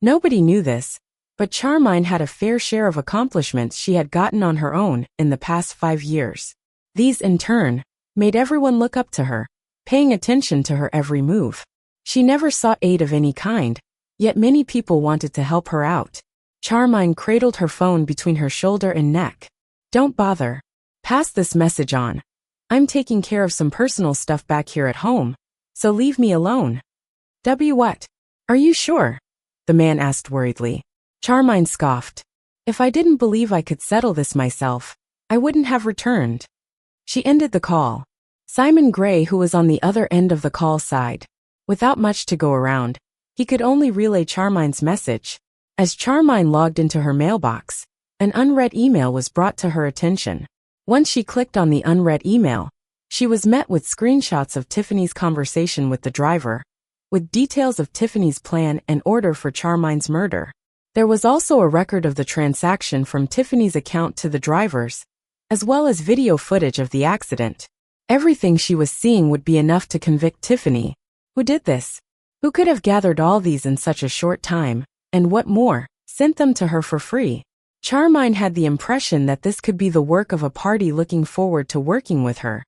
Speaker 1: Nobody knew this, but Charmine had a fair share of accomplishments she had gotten on her own in the past 5 years. These, in turn, made everyone look up to her, paying attention to her every move. She never sought aid of any kind, yet many people wanted to help her out. Charmine cradled her phone between her shoulder and neck. "Don't bother. Pass this message on. I'm taking care of some personal stuff back here at home, so leave me alone." What? Are you sure?" the man asked worriedly. Charmine scoffed. "If I didn't believe I could settle this myself, I wouldn't have returned." She ended the call. Simon Gray, who was on the other end of the call, sighed. Without much to go around, he could only relay Charmine's message. As Charmine logged into her mailbox, an unread email was brought to her attention. Once she clicked on the unread email, she was met with screenshots of Tiffany's conversation with the driver, with details of Tiffany's plan and order for Charmine's murder. There was also a record of the transaction from Tiffany's account to the drivers, as well as video footage of the accident. Everything she was seeing would be enough to convict Tiffany. Who did this? Who could have gathered all these in such a short time, and what more, sent them to her for free? Charmine had the impression that this could be the work of a party looking forward to working with her,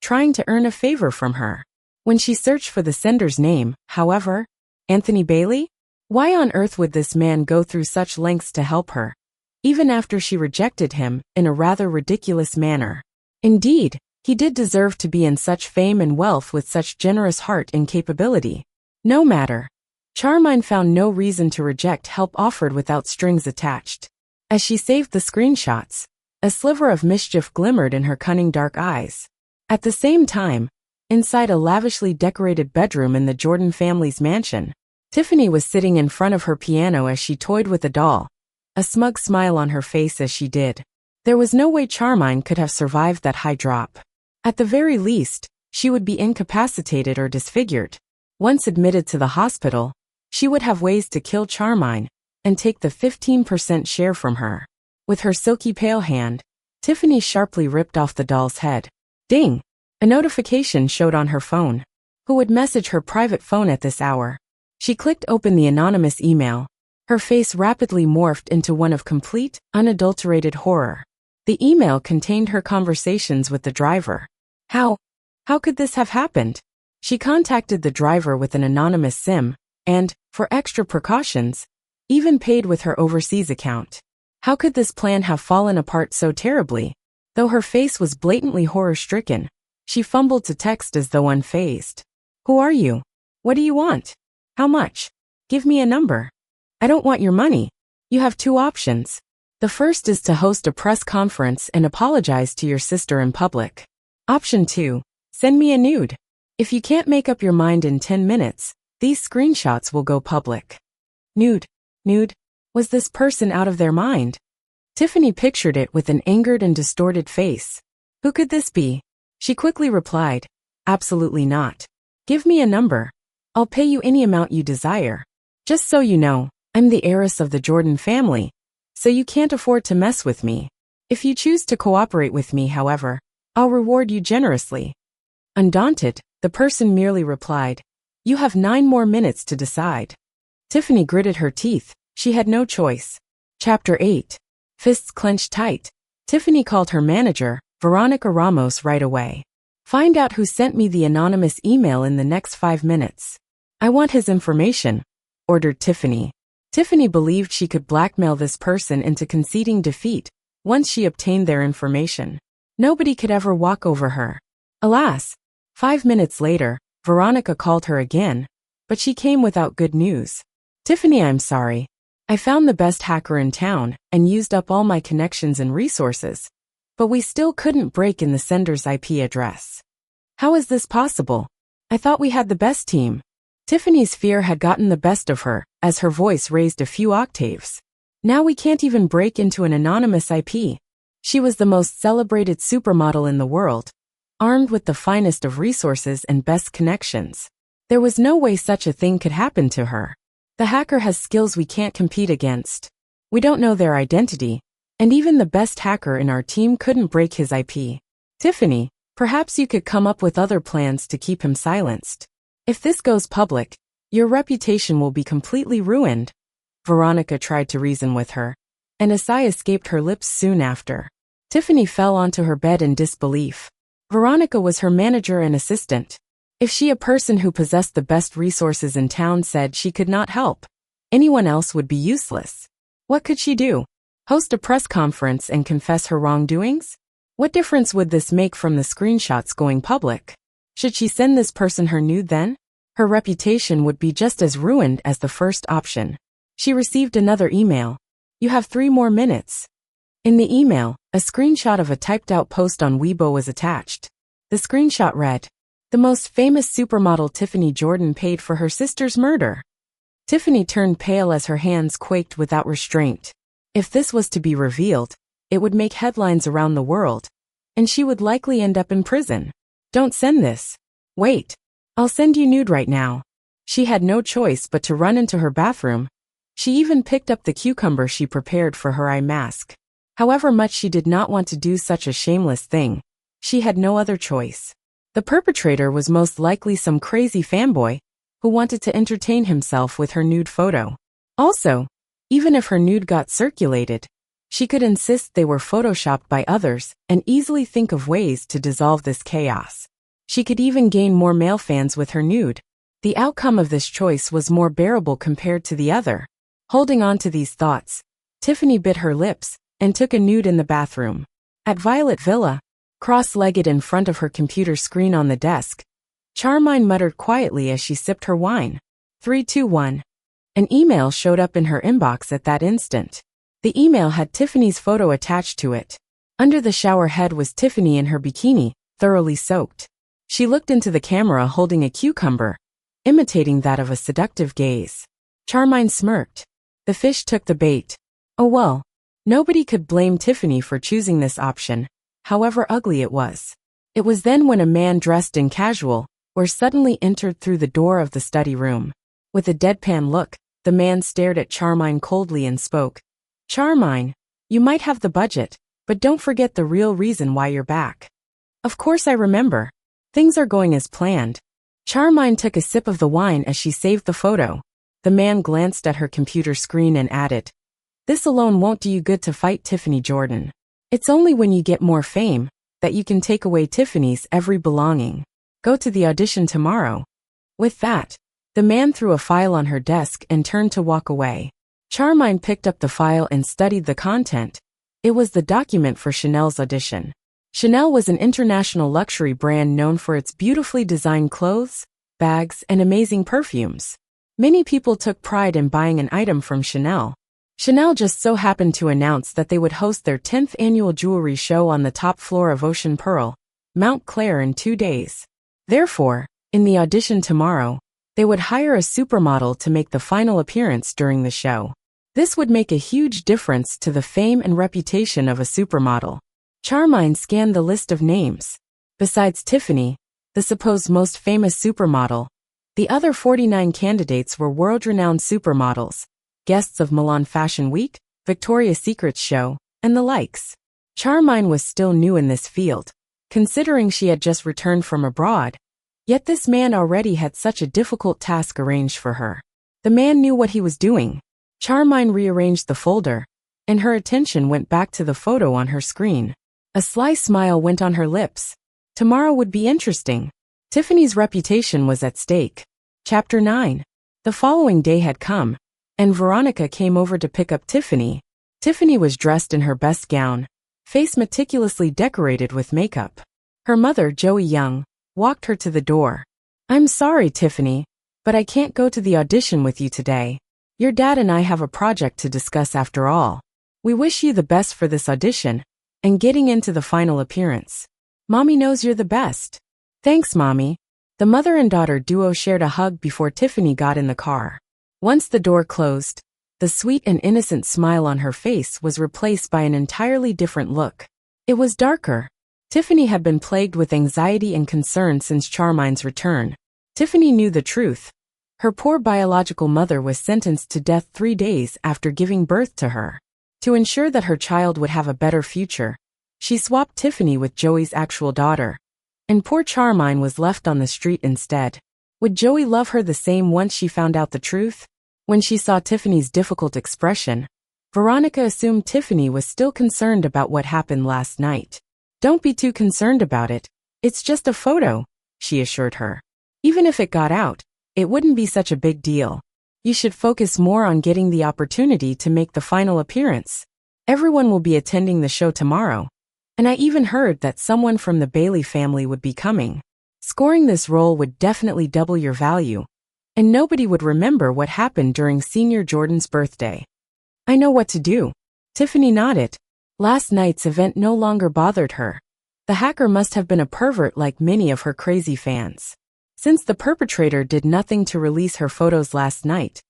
Speaker 1: trying to earn a favor from her. When she searched for the sender's name, however, Anthony Bailey? Why on earth would this man go through such lengths to help her, even after she rejected him in a rather ridiculous manner? Indeed, he did deserve to be in such fame and wealth with such generous heart and capability. No matter. Charmine found no reason to reject help offered without strings attached. As she saved the screenshots, a sliver of mischief glimmered in her cunning dark eyes. At the same time, inside a lavishly decorated bedroom in the Jordan family's mansion, Tiffany was sitting in front of her piano as she toyed with a doll, a smug smile on her face as she did. There was no way Charmine could have survived that high drop. At the very least, she would be incapacitated or disfigured. Once admitted to the hospital, she would have ways to kill Charmine and take the 15% share from her. With her silky pale hand, Tiffany sharply ripped off the doll's head. Ding! A notification showed on her phone. Who would message her private phone at this hour? She clicked open the anonymous email. Her face rapidly morphed into one of complete, unadulterated horror. The email contained her conversations with the driver. How could this have happened? She contacted the driver with an anonymous SIM, and, for extra precautions, even paid with her overseas account. How could this plan have fallen apart so terribly? Though her face was blatantly horror-stricken, she fumbled to text as though unfazed. Who are you? What do you want? How much? Give me a number. I don't want your money. You have 2 options. The first is to host a press conference and apologize to your sister in public. Option 2, send me a nude. If you can't make up your mind in 10 minutes, these screenshots will go public. Nude. Was this person out of their mind? Tiffany pictured it with an angered and distorted face. Who could this be? She quickly replied, absolutely not. Give me a number. I'll pay you any amount you desire. Just so you know, I'm the heiress of the Jordan family, so you can't afford to mess with me. If you choose to cooperate with me, however, I'll reward you generously." Undaunted, the person merely replied, "You have 9 more minutes to decide." Tiffany gritted her teeth. She had no choice. Chapter 8. Fists clenched tight. Tiffany called her manager, Veronica Ramos, right away. "Find out who sent me the anonymous email in the next 5 minutes. I want his information," ordered Tiffany. Tiffany believed she could blackmail this person into conceding defeat once she obtained their information. Nobody could ever walk over her. Alas, 5 minutes later, Veronica called her again, but she came without good news. "Tiffany, I'm sorry. I found the best hacker in town and used up all my connections and resources, but we still couldn't break in the sender's IP address. How is this possible? I thought we had the best team." Tiffany's fear had gotten the best of her as her voice raised a few octaves. "Now we can't even break into an anonymous IP. She was the most celebrated supermodel in the world, armed with the finest of resources and best connections. There was no way such a thing could happen to her. The hacker has skills we can't compete against. We don't know their identity, and even the best hacker in our team couldn't break his IP. Tiffany, perhaps you could come up with other plans to keep him silenced. If this goes public, your reputation will be completely ruined." Veronica tried to reason with her, and a sigh escaped her lips soon after. Tiffany fell onto her bed in disbelief. Veronica was her manager and assistant. If she, a person who possessed the best resources in town, said she could not help, anyone else would be useless. What could she do? Host a press conference and confess her wrongdoings? What difference would this make from the screenshots going public? Should she send this person her nude then? Her reputation would be just as ruined as the first option. She received another email. "You have 3 more minutes." In the email, a screenshot of a typed-out post on Weibo was attached. The screenshot read, "The most famous supermodel Tiffany Jordan paid for her sister's murder." Tiffany turned pale as her hands quaked without restraint. If this was to be revealed, it would make headlines around the world, and she would likely end up in prison. "Don't send this. Wait. I'll send you nude right now." She had no choice but to run into her bathroom. She even picked up the cucumber she prepared for her eye mask. However much she did not want to do such a shameless thing, she had no other choice. The perpetrator was most likely some crazy fanboy who wanted to entertain himself with her nude photo. Also, even if her nude got circulated, she could insist they were photoshopped by others and easily think of ways to dissolve this chaos. She could even gain more male fans with her nude. The outcome of this choice was more bearable compared to the other. Holding on to these thoughts, Tiffany bit her lips and took a nude in the bathroom. At Violet Villa, cross-legged in front of her computer screen on the desk, Charmine muttered quietly as she sipped her wine. 3, 2, 1. An email showed up in her inbox at that instant. The email had Tiffany's photo attached to it. Under the shower head was Tiffany in her bikini, thoroughly soaked. She looked into the camera holding a cucumber, imitating that of a seductive gaze. Charmine smirked. The fish took the bait. Oh well, nobody could blame Tiffany for choosing this option, however ugly it was. It was then when a man dressed in casual wear suddenly entered through the door of the study room. With a deadpan look, the man stared at Charmine coldly and spoke. "Charmine, you might have the budget, but don't forget the real reason why you're back." "Of course I remember. Things are going as planned." Charmine took a sip of the wine as she saved the photo. The man glanced at her computer screen and added, "This alone won't do you good to fight Tiffany Jordan. It's only when you get more fame that you can take away Tiffany's every belonging. Go to the audition tomorrow." With that, the man threw a file on her desk and turned to walk away. Charmine picked up the file and studied the content. It was the document for Chanel's audition. Chanel was an international luxury brand known for its beautifully designed clothes, bags, and amazing perfumes. Many people took pride in buying an item from Chanel. Chanel just so happened to announce that they would host their 10th annual jewelry show on the top floor of Ocean Pearl, Mount Clair, in 2 days. Therefore, in the audition tomorrow, they would hire a supermodel to make the final appearance during the show. This would make a huge difference to the fame and reputation of a supermodel. Charmine scanned the list of names. Besides Tiffany, the supposed most famous supermodel, the other 49 candidates were world-renowned supermodels, guests of Milan Fashion Week, Victoria's Secret's show, and the likes. Charmine was still new in this field, considering she had just returned from abroad. Yet this man already had such a difficult task arranged for her. The man knew what he was doing. Charmine rearranged the folder, and her attention went back to the photo on her screen. A sly smile went on her lips. Tomorrow would be interesting. Tiffany's reputation was at stake. Chapter 9. The following day had come, and Veronica came over to pick up Tiffany. Tiffany was dressed in her best gown, face meticulously decorated with makeup. Her mother, Joey Young, walked her to the door. "I'm sorry, Tiffany, but I can't go to the audition with you today. Your dad and I have a project to discuss after all. We wish you the best for this audition and getting into the final appearance. Mommy knows you're the best." "Thanks, Mommy." The mother and daughter duo shared a hug before Tiffany got in the car. Once the door closed, the sweet and innocent smile on her face was replaced by an entirely different look. It was darker. Tiffany had been plagued with anxiety and concern since Charmine's return. Tiffany knew the truth. Her poor biological mother was sentenced to death 3 days after giving birth to her. To ensure that her child would have a better future, she swapped Tiffany with Joey's actual daughter. And poor Charmine was left on the street instead. Would Joey love her the same once she found out the truth? When she saw Tiffany's difficult expression, Veronica assumed Tiffany was still concerned about what happened last night. "Don't be too concerned about it. It's just a photo," she assured her. "Even if it got out, it wouldn't be such a big deal. You should focus more on getting the opportunity to make the final appearance. Everyone will be attending the show tomorrow, and I even heard that someone from the Bailey family would be coming. Scoring this role would definitely double your value, and nobody would remember what happened during Senior Jordan's birthday." "I know what to do." Tiffany nodded. Last night's event no longer bothered her. The hacker must have been a pervert like many of her crazy fans. Since the perpetrator did nothing to release her photos last night,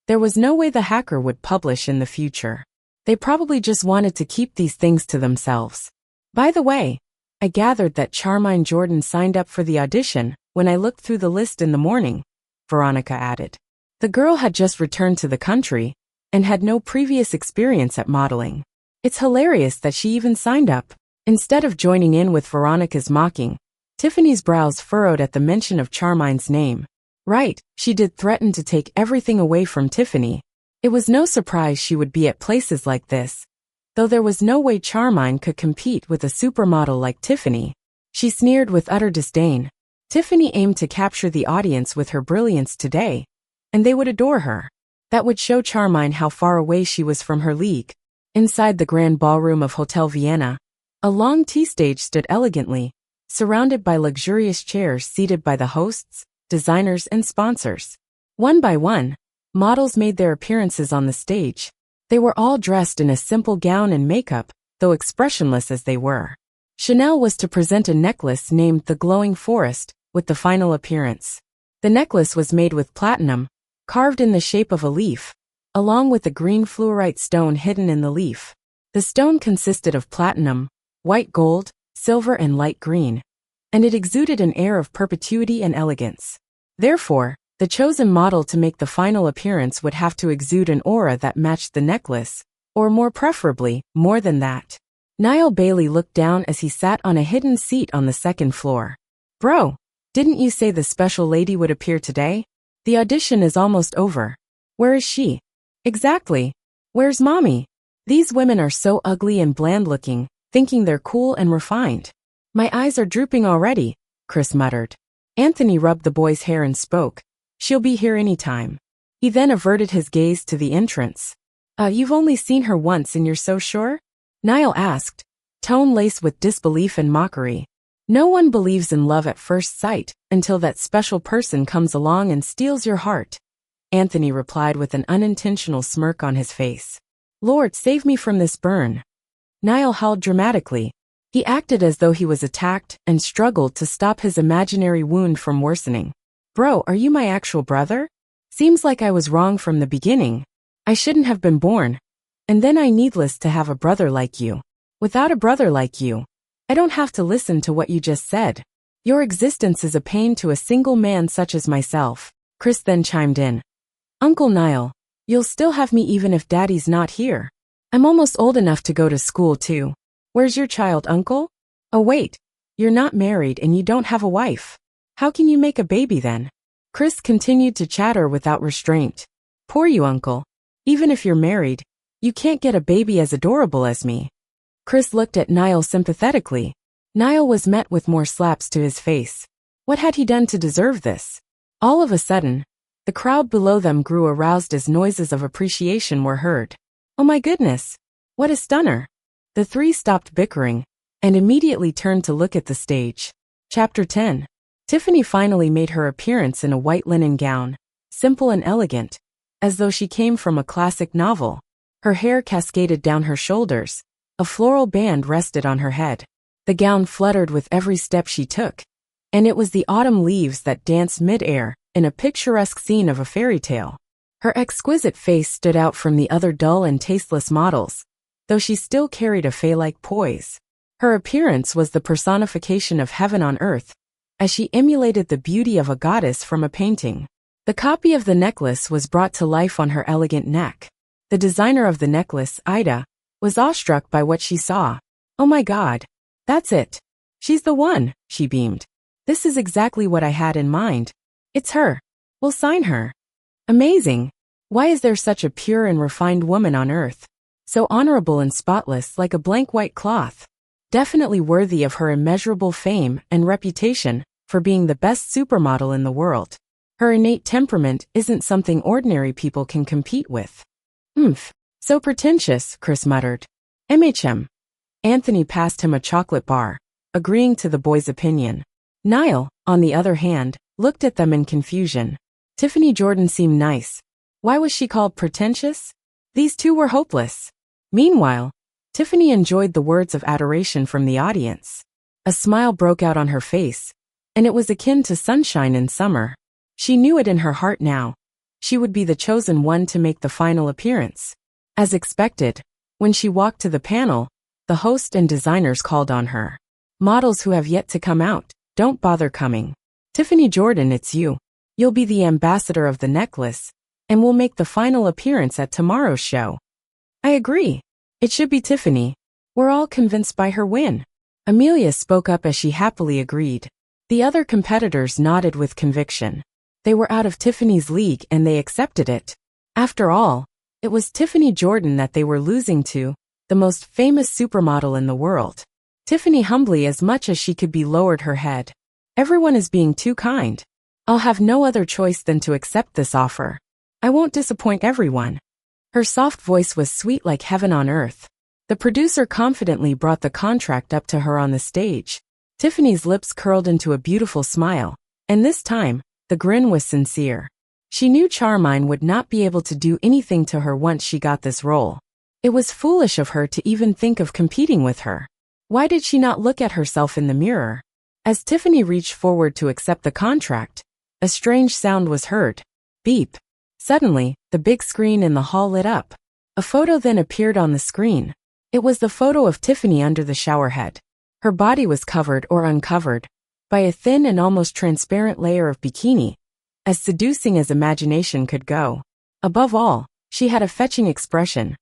Speaker 1: there was no way the hacker would publish in the future. They probably just wanted to keep these things to themselves. "By the way, I gathered that Charmine Jordan signed up for the audition when I looked through the list in the morning," Veronica added. The girl had just returned to the country and had no previous experience at modeling. It's hilarious that she even signed up. Instead of joining in with Veronica's mocking, Tiffany's brows furrowed at the mention of Charmine's name. Right, she did threaten to take everything away from Tiffany. It was no surprise she would be at places like this, though there was no way Charmine could compete with a supermodel like Tiffany. She sneered with utter disdain. Tiffany aimed to capture the audience with her brilliance today, and they would adore her. That would show Charmine how far away she was from her league. Inside the grand ballroom of Hotel Vienna, a long tea stage stood elegantly, surrounded by luxurious chairs seated by the hosts, designers, and sponsors. One by one, models made their appearances on the stage. They were all dressed in a simple gown and makeup, though expressionless as they were. Chanel was to present a necklace named the Glowing Forest with the final appearance. The necklace was made with platinum, carved in the shape of a leaf, along with a green fluorite stone hidden in the leaf. The stone consisted of platinum, white gold, silver, and light green, and it exuded an air of perpetuity and elegance. Therefore, the chosen model to make the final appearance would have to exude an aura that matched the necklace, or more preferably, more than that. Niall Bailey looked down as he sat on a hidden seat on the second floor. "Bro, didn't you say the special lady would appear today? The audition is almost over. Where is she?" "Exactly. Where's Mommy? These women are so ugly and bland-looking, thinking they're cool and refined." "My eyes are drooping already," Chris muttered. Anthony rubbed the boy's hair and spoke. "She'll be here any time." He then averted his gaze to the entrance. You've only seen her once and you're so sure?" Niall asked, tone laced with disbelief and mockery. "No one believes in love at first sight until that special person comes along and steals your heart," Anthony replied with an unintentional smirk on his face. "Lord, save me from this burn." Niall howled dramatically. He acted as though he was attacked and struggled to stop his imaginary wound from worsening. "Bro, are you my actual brother? Seems like I was wrong from the beginning. I shouldn't have been born. And then I needless to have a brother like you. Without a brother like you, I don't have to listen to what you just said. Your existence is a pain to a single man such as myself." Chris then chimed in. "Uncle Niall, you'll still have me even if Daddy's not here." I'm almost old enough to go to school too. Where's your child, uncle? Oh wait, you're not married and you don't have a wife. How can you make a baby then? Chris continued to chatter without restraint. Poor you, uncle. Even if you're married, you can't get a baby as adorable as me. Chris looked at Niall sympathetically. Niall was met with more slaps to his face. What had he done to deserve this? All of a sudden, the crowd below them grew aroused as noises of appreciation were heard. Oh my goodness! What a stunner! The three stopped bickering and immediately turned to look at the stage. Chapter 10. Tiffany finally made her appearance in a white linen gown, simple and elegant, as though she came from a classic novel. Her hair cascaded down her shoulders. A floral band rested on her head. The gown fluttered with every step she took, and it was the autumn leaves that danced mid-air in a picturesque scene of a fairy tale. Her exquisite face stood out from the other dull and tasteless models, though she still carried a fay-like poise. Her appearance was the personification of heaven on earth, as she emulated the beauty of a goddess from a painting. The copy of the necklace was brought to life on her elegant neck. The designer of the necklace, Ida, was awestruck by what she saw. Oh my God, that's it. She's the one, she beamed. This is exactly what I had in mind. It's her. We'll sign her. Amazing. Why is there such a pure and refined woman on earth? So honorable and spotless like a blank white cloth. Definitely worthy of her immeasurable fame and reputation for being the best supermodel in the world. Her innate temperament isn't something ordinary people can compete with. So pretentious, Chris muttered. Anthony passed him a chocolate bar, agreeing to the boy's opinion. Niall, on the other hand, looked at them in confusion. Tiffany Jordan seemed nice. Why was she called pretentious? These two were hopeless. Meanwhile, Tiffany enjoyed the words of adoration from the audience. A smile broke out on her face, and it was akin to sunshine in summer. She knew it in her heart now. She would be the chosen one to make the final appearance. As expected, when she walked to the panel, the host and designers called on her. Models who have yet to come out, don't bother coming. Tiffany Jordan, it's you. You'll be the ambassador of the necklace, and will make the final appearance at tomorrow's show. I agree. It should be Tiffany. We're all convinced by her win. Amelia spoke up as she happily agreed. The other competitors nodded with conviction. They were out of Tiffany's league and they accepted it. After all, it was Tiffany Jordan that they were losing to, the most famous supermodel in the world. Tiffany humbly as much as she could be lowered her head. Everyone is being too kind. I'll have no other choice than to accept this offer. I won't disappoint everyone. Her soft voice was sweet like heaven on earth. The producer confidently brought the contract up to her on the stage. Tiffany's lips curled into a beautiful smile, and this time, the grin was sincere. She knew Charmine would not be able to do anything to her once she got this role. It was foolish of her to even think of competing with her. Why did she not look at herself in the mirror? As Tiffany reached forward to accept the contract, a strange sound was heard. Beep. Suddenly, the big screen in the hall lit up. A photo then appeared on the screen. It was the photo of Tiffany under the showerhead. Her body was covered or uncovered by a thin and almost transparent layer of bikini, as seducing as imagination could go. Above all, she had a fetching expression.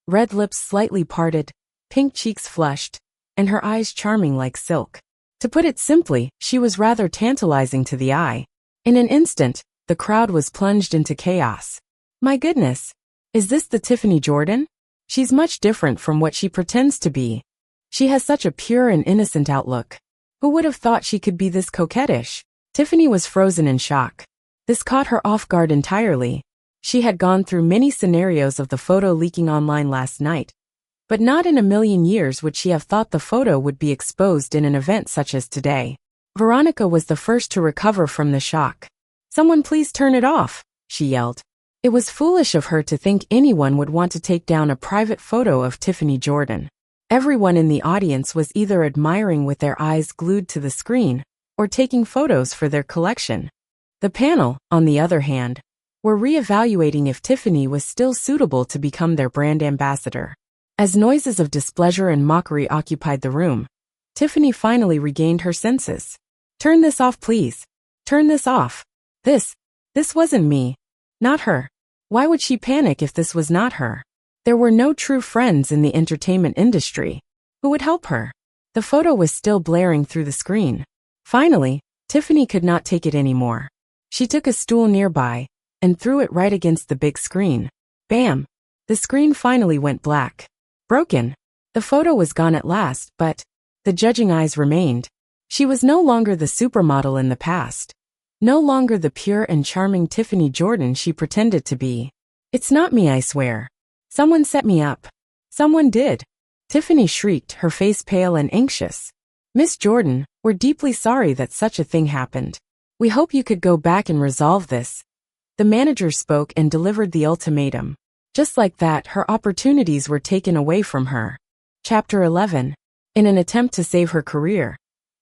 Speaker 1: Red lips slightly parted, pink cheeks flushed, and her eyes charming like silk. To put it simply, she was rather tantalizing to the eye. In an instant, the crowd was plunged into chaos. My goodness! Is this the Tiffany Jordan? She's much different from what she pretends to be. She has such a pure and innocent outlook. Who would have thought she could be this coquettish? Tiffany was frozen in shock. This caught her off guard entirely. She had gone through many scenarios of the photo leaking online last night, but not in a million years would she have thought the photo would be exposed in an event such as today. Veronica was the first to recover from the shock. Someone please turn it off, she yelled. It was foolish of her to think anyone would want to take down a private photo of Tiffany Jordan. Everyone in the audience was either admiring with their eyes glued to the screen or taking photos for their collection. The panel, on the other hand, were reevaluating if Tiffany was still suitable to become their brand ambassador. As noises of displeasure and mockery occupied the room, Tiffany finally regained her senses. Turn this off, please. Turn this off. This wasn't me. Not her. Why would she panic if this was not her? There were no true friends in the entertainment industry. Who would help her? The photo was still blaring through the screen. Finally, Tiffany could not take it anymore. She took a stool nearby and threw it right against the big screen. Bam! The screen finally went black. Broken. The photo was gone at last, but the judging eyes remained. She was no longer the supermodel in the past. No longer the pure and charming Tiffany Jordan she pretended to be. It's not me, I swear. Someone set me up. Someone did. Tiffany shrieked, her face pale and anxious. Miss Jordan, we're deeply sorry that such a thing happened. We hope you could go back and resolve this. The manager spoke and delivered the ultimatum. Just like that, her opportunities were taken away from her. Chapter 11. In an attempt to save her career,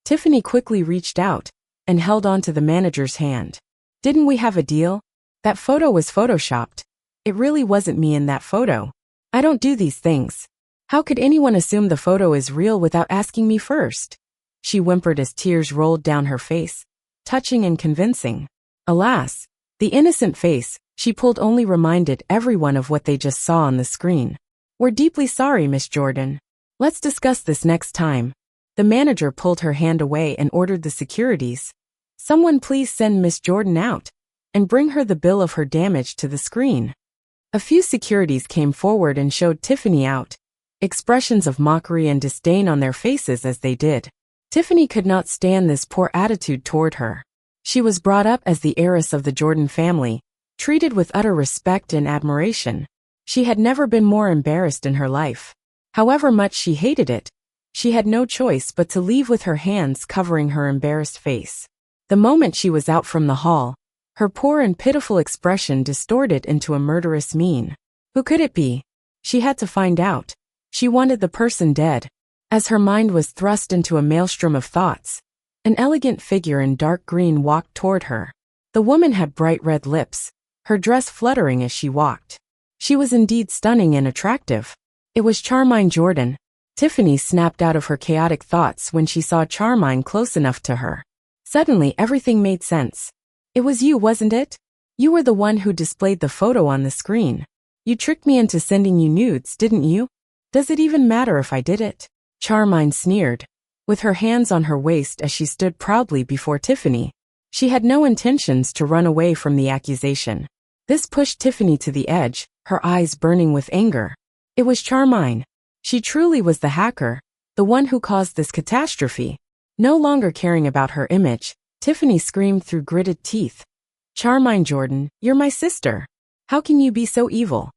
Speaker 1: Tiffany quickly reached out and held on to the manager's hand. Didn't we have a deal? That photo was photoshopped. It really wasn't me in that photo. I don't do these things. How could anyone assume the photo is real without asking me first? She whimpered as tears rolled down her face, touching and convincing. Alas, the innocent face she pulled only reminded everyone of what they just saw on the screen. We're deeply sorry, Miss Jordan. Let's discuss this next time. The manager pulled her hand away and ordered the securities. Someone please send Miss Jordan out and bring her the bill of her damage to the screen. A few securities came forward and showed Tiffany out, expressions of mockery and disdain on their faces as they did. Tiffany could not stand this poor attitude toward her. She was brought up as the heiress of the Jordan family, treated with utter respect and admiration. She had never been more embarrassed in her life. However much she hated it, she had no choice but to leave with her hands covering her embarrassed face. The moment she was out from the hall, her poor and pitiful expression distorted into a murderous mien. Who could it be? She had to find out. She wanted the person dead. As her mind was thrust into a maelstrom of thoughts, an elegant figure in dark green walked toward her. The woman had bright red lips, her dress fluttering as she walked. She was indeed stunning and attractive. It was Charmine Jordan. Tiffany snapped out of her chaotic thoughts when she saw Charmine close enough to her. Suddenly everything made sense. It was you, wasn't it? You were the one who displayed the photo on the screen. You tricked me into sending you nudes, didn't you? Does it even matter if I did it? Charmine sneered, with her hands on her waist as she stood proudly before Tiffany. She had no intentions to run away from the accusation. This pushed Tiffany to the edge, her eyes burning with anger. It was Charmine. She truly was the hacker, the one who caused this catastrophe. No longer caring about her image, Tiffany screamed through gritted teeth. Charmine Jordan, you're my sister. How can you be so evil?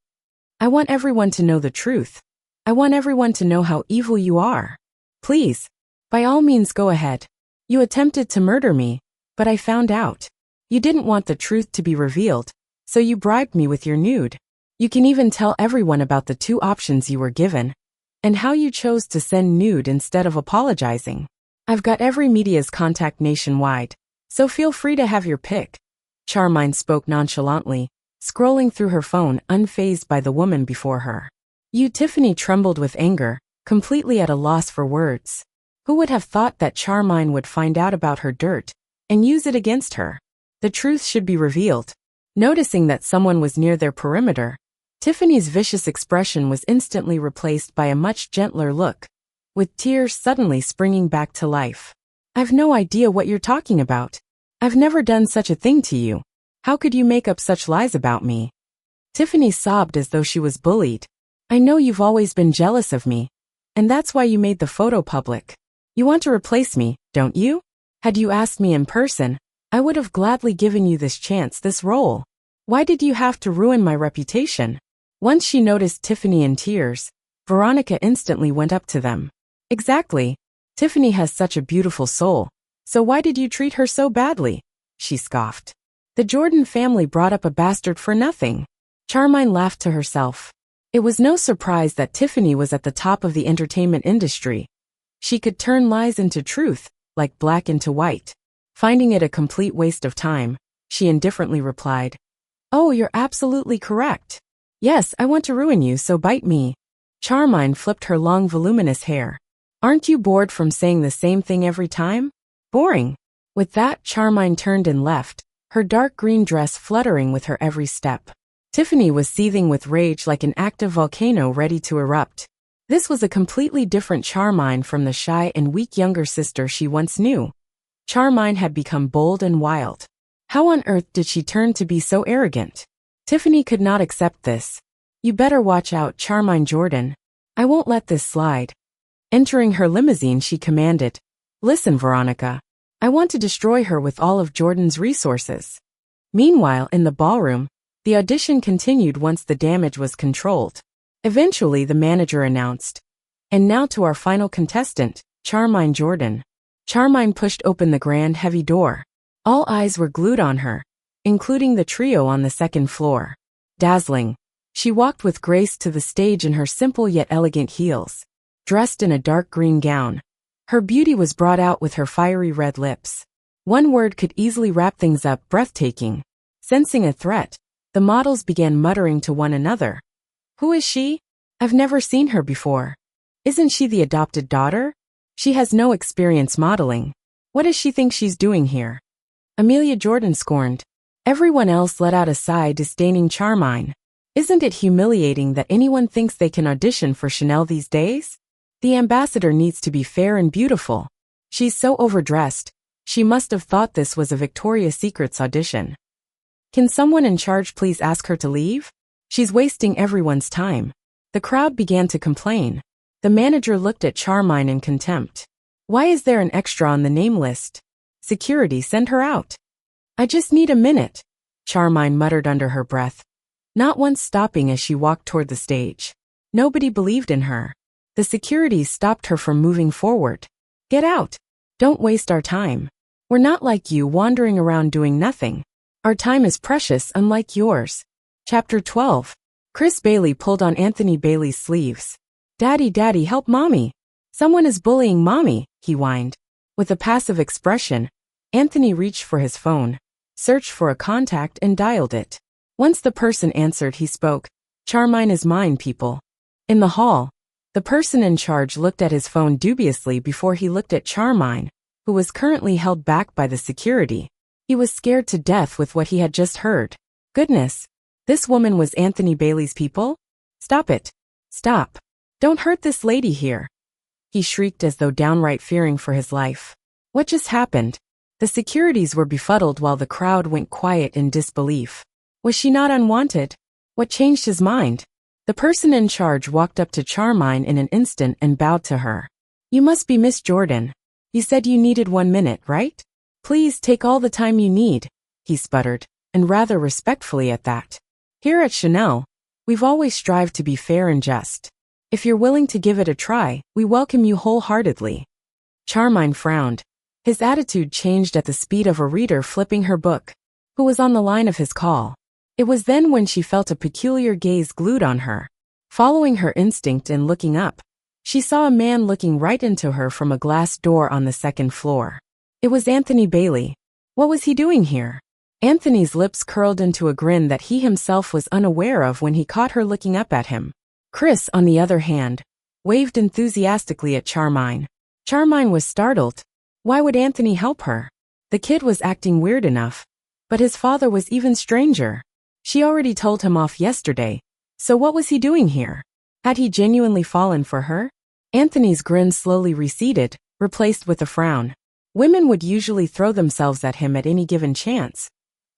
Speaker 1: I want everyone to know the truth. I want everyone to know how evil you are. Please, by all means go ahead. You attempted to murder me, but I found out. You didn't want the truth to be revealed, so you bribed me with your nude. You can even tell everyone about the two options you were given, and how you chose to send nude instead of apologizing. I've got every media's contact nationwide, so feel free to have your pick. Charmine spoke nonchalantly, scrolling through her phone unfazed by the woman before her. Tiffany trembled with anger, completely at a loss for words. Who would have thought that Charmine would find out about her dirt and use it against her? The truth should be revealed. Noticing that someone was near their perimeter, Tiffany's vicious expression was instantly replaced by a much gentler look, with tears suddenly springing back to life. I've no idea what you're talking about. I've never done such a thing to you. How could you make up such lies about me? Tiffany sobbed as though she was bullied. I know you've always been jealous of me, and that's why you made the photo public. You want to replace me, don't you? Had you asked me in person, I would have gladly given you this chance, this role. Why did you have to ruin my reputation? Once she noticed Tiffany in tears, Veronica instantly went up to them. Exactly. Tiffany has such a beautiful soul, so why did you treat her so badly? She scoffed. The Jordan family brought up a bastard for nothing. Charmine laughed to herself. It was no surprise that Tiffany was at the top of the entertainment industry. She could turn lies into truth, like black into white. Finding it a complete waste of time, she indifferently replied, "Oh, you're absolutely correct. Yes, I want to ruin you, so bite me." Charmine flipped her long voluminous hair. Aren't you bored from saying the same thing every time? Boring. With that, Charmine turned and left, her dark green dress fluttering with her every step. Tiffany was seething with rage like an active volcano ready to erupt. This was a completely different Charmine from the shy and weak younger sister she once knew. Charmine had become bold and wild. How on earth did she turn to be so arrogant? Tiffany could not accept this. You better watch out, Charmine Jordan. I won't let this slide. Entering her limousine, she commanded, Listen, Veronica. I want to destroy her with all of Jordan's resources. Meanwhile, in the ballroom, the audition continued once the damage was controlled. Eventually, the manager announced, And now to our final contestant, Charmine Jordan. Charmine pushed open the grand heavy door. All eyes were glued on her, including the trio on the second floor. Dazzling, she walked with grace to the stage in her simple yet elegant heels. Dressed in a dark green gown, her beauty was brought out with her fiery red lips. One word could easily wrap things up: breathtaking. Sensing a threat, the models began muttering to one another. Who is she? I've never seen her before. Isn't she the adopted daughter? She has no experience modeling. What does she think she's doing here? Amelia Jordan scorned. Everyone else let out a sigh, disdaining Charmine. Isn't it humiliating that anyone thinks they can audition for Chanel these days? The ambassador needs to be fair and beautiful. She's so overdressed. She must have thought this was a Victoria's Secret's audition. Can someone in charge please ask her to leave? She's wasting everyone's time. The crowd began to complain. The manager looked at Charmine in contempt. Why is there an extra on the name list? Security, send her out. I just need a minute, Charmine muttered under her breath, not once stopping as she walked toward the stage. Nobody believed in her. The security stopped her from moving forward. Get out. Don't waste our time. We're not like you wandering around doing nothing. Our time is precious, unlike yours. Chapter 12. Chris Bailey pulled on Anthony Bailey's sleeves. Daddy, Daddy, help Mommy. Someone is bullying Mommy, he whined. With a passive expression, Anthony reached for his phone, searched for a contact and dialed it. Once the person answered, he spoke. Charmine is mine, people. In the hall, the person in charge looked at his phone dubiously before he looked at Charmine, who was currently held back by the security. He was scared to death with what he had just heard. Goodness, this woman was Anthony Bailey's people? Stop it. Stop. Don't hurt this lady here. He shrieked as though downright fearing for his life. What just happened? The securities were befuddled while the crowd went quiet in disbelief. Was she not unwanted? What changed his mind? The person in charge walked up to Charmine in an instant and bowed to her. You must be Miss Jordan. You said you needed 1 minute, right? Please take all the time you need, he sputtered, and rather respectfully at that. Here at Chanel, we've always strived to be fair and just. If you're willing to give it a try, we welcome you wholeheartedly. Charmine frowned. His attitude changed at the speed of a reader flipping her book, who was on the line of his call. It was then when she felt a peculiar gaze glued on her. Following her instinct and looking up, she saw a man looking right into her from a glass door on the second floor. It was Anthony Bailey. What was he doing here? Anthony's lips curled into a grin that he himself was unaware of when he caught her looking up at him. Chris, on the other hand, waved enthusiastically at Charmine. Charmine was startled. Why would Anthony help her? The kid was acting weird enough, but his father was even stranger. She already told him off yesterday, so what was he doing here? Had he genuinely fallen for her? Anthony's grin slowly receded, replaced with a frown. Women would usually throw themselves at him at any given chance.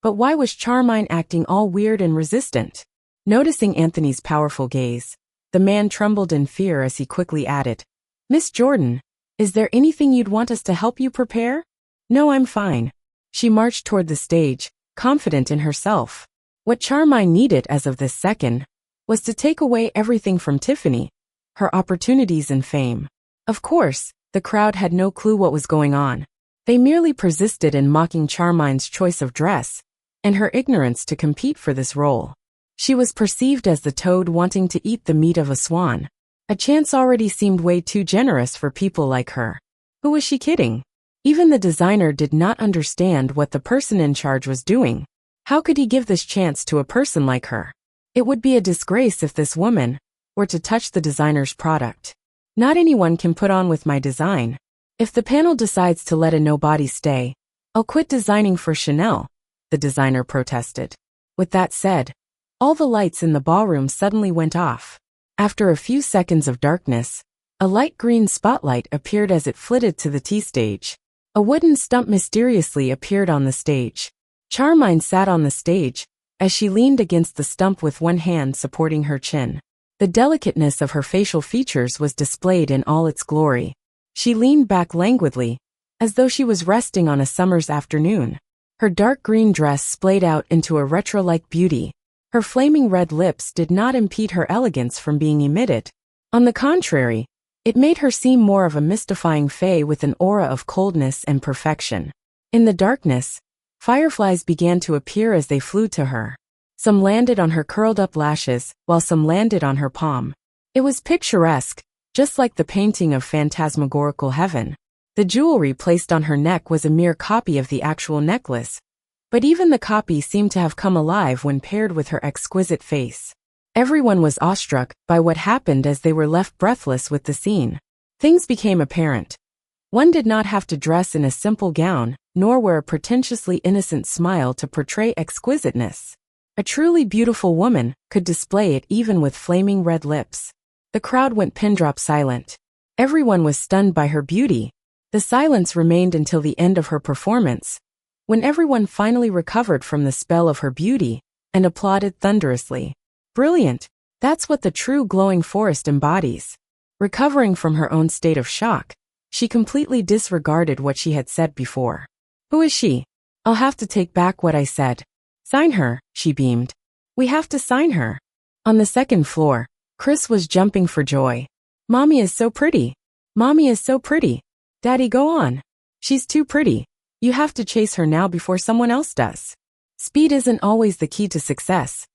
Speaker 1: But why was Charmine acting all weird and resistant? Noticing Anthony's powerful gaze, the man trembled in fear as he quickly added, Miss Jordan, is there anything you'd want us to help you prepare? No, I'm fine. She marched toward the stage, confident in herself. What Charmine needed as of this second was to take away everything from Tiffany, her opportunities and fame. Of course, the crowd had no clue what was going on. They merely persisted in mocking Charmine's choice of dress and her ignorance to compete for this role. She was perceived as the toad wanting to eat the meat of a swan. A chance already seemed way too generous for people like her. Who was she kidding? Even the designer did not understand what the person in charge was doing. How could he give this chance to a person like her? It would be a disgrace if this woman were to touch the designer's product. Not anyone can put on with my design. If the panel decides to let a nobody stay, I'll quit designing for Chanel, the designer protested. With that said, All the lights in the ballroom suddenly went off. After a few seconds of darkness, a light green spotlight appeared as it flitted to the T-stage. A wooden stump mysteriously appeared on the stage. Charmine sat on the stage, as she leaned against the stump with one hand supporting her chin. The delicateness of her facial features was displayed in all its glory. She leaned back languidly, as though she was resting on a summer's afternoon. Her dark green dress splayed out into a retro-like beauty. Her flaming red lips did not impede her elegance from being emitted. On the contrary, it made her seem more of a mystifying fae with an aura of coldness and perfection. In the darkness, fireflies began to appear as they flew to her. Some landed on her curled-up lashes, while some landed on her palm. It was picturesque, just like the painting of phantasmagorical heaven. The jewelry placed on her neck was a mere copy of the actual necklace, but even the copy seemed to have come alive when paired with her exquisite face. Everyone was awestruck by what happened as they were left breathless with the scene. Things became apparent. One did not have to dress in a simple gown, nor wear a pretentiously innocent smile to portray exquisiteness. A truly beautiful woman could display it even with flaming red lips. The crowd went pin-drop silent. Everyone was stunned by her beauty. The silence remained until the end of her performance, when everyone finally recovered from the spell of her beauty and applauded thunderously. Brilliant! That's what the true glowing forest embodies. Recovering from her own state of shock, she completely disregarded what she had said before. Who is she? I'll have to take back what I said. Sign her, she beamed. We have to sign her. On the second floor, Chris was jumping for joy. Mommy is so pretty. Mommy is so pretty. Daddy, go on. She's too pretty. You have to chase her now before someone else does. Speed isn't always the key to success,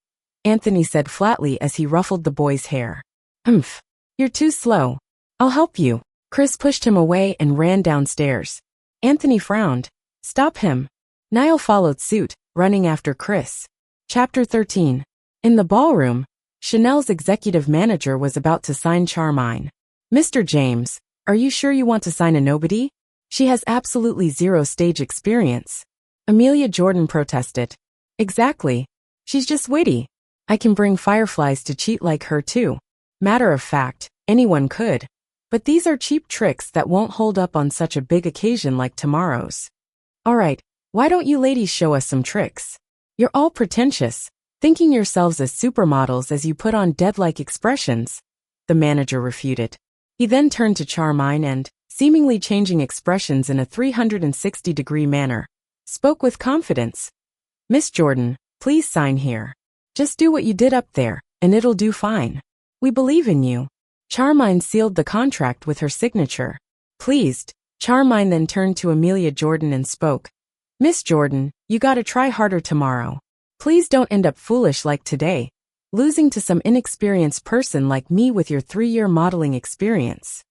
Speaker 1: Anthony said flatly as he ruffled the boy's hair. Humph. You're too slow. I'll help you. Chris pushed him away and ran downstairs. Anthony frowned. Stop him. Niall followed suit, running after Chris. Chapter 13. In the ballroom, Chanel's executive manager was about to sign Charmine. Mr. James, are you sure you want to sign a nobody? She has absolutely zero stage experience. Amelia Jordan protested. Exactly. She's just witty. I can bring fireflies to cheat like her too. Matter of fact, anyone could. But these are cheap tricks that won't hold up on such a big occasion like tomorrow's. Alright, why don't you ladies show us some tricks? You're all pretentious, thinking yourselves as supermodels as you put on dead-like expressions, the manager refuted. He then turned to Charmine and, seemingly changing expressions in a 360-degree manner, spoke with confidence. Miss Jordan, please sign here. Just do what you did up there, and it'll do fine. We believe in you. Charmine sealed the contract with her signature. Pleased, Charmine then turned to Amelia Jordan and spoke. Miss Jordan, you gotta try harder tomorrow. Please don't end up foolish like today, losing to some inexperienced person like me with your 3-year modeling experience.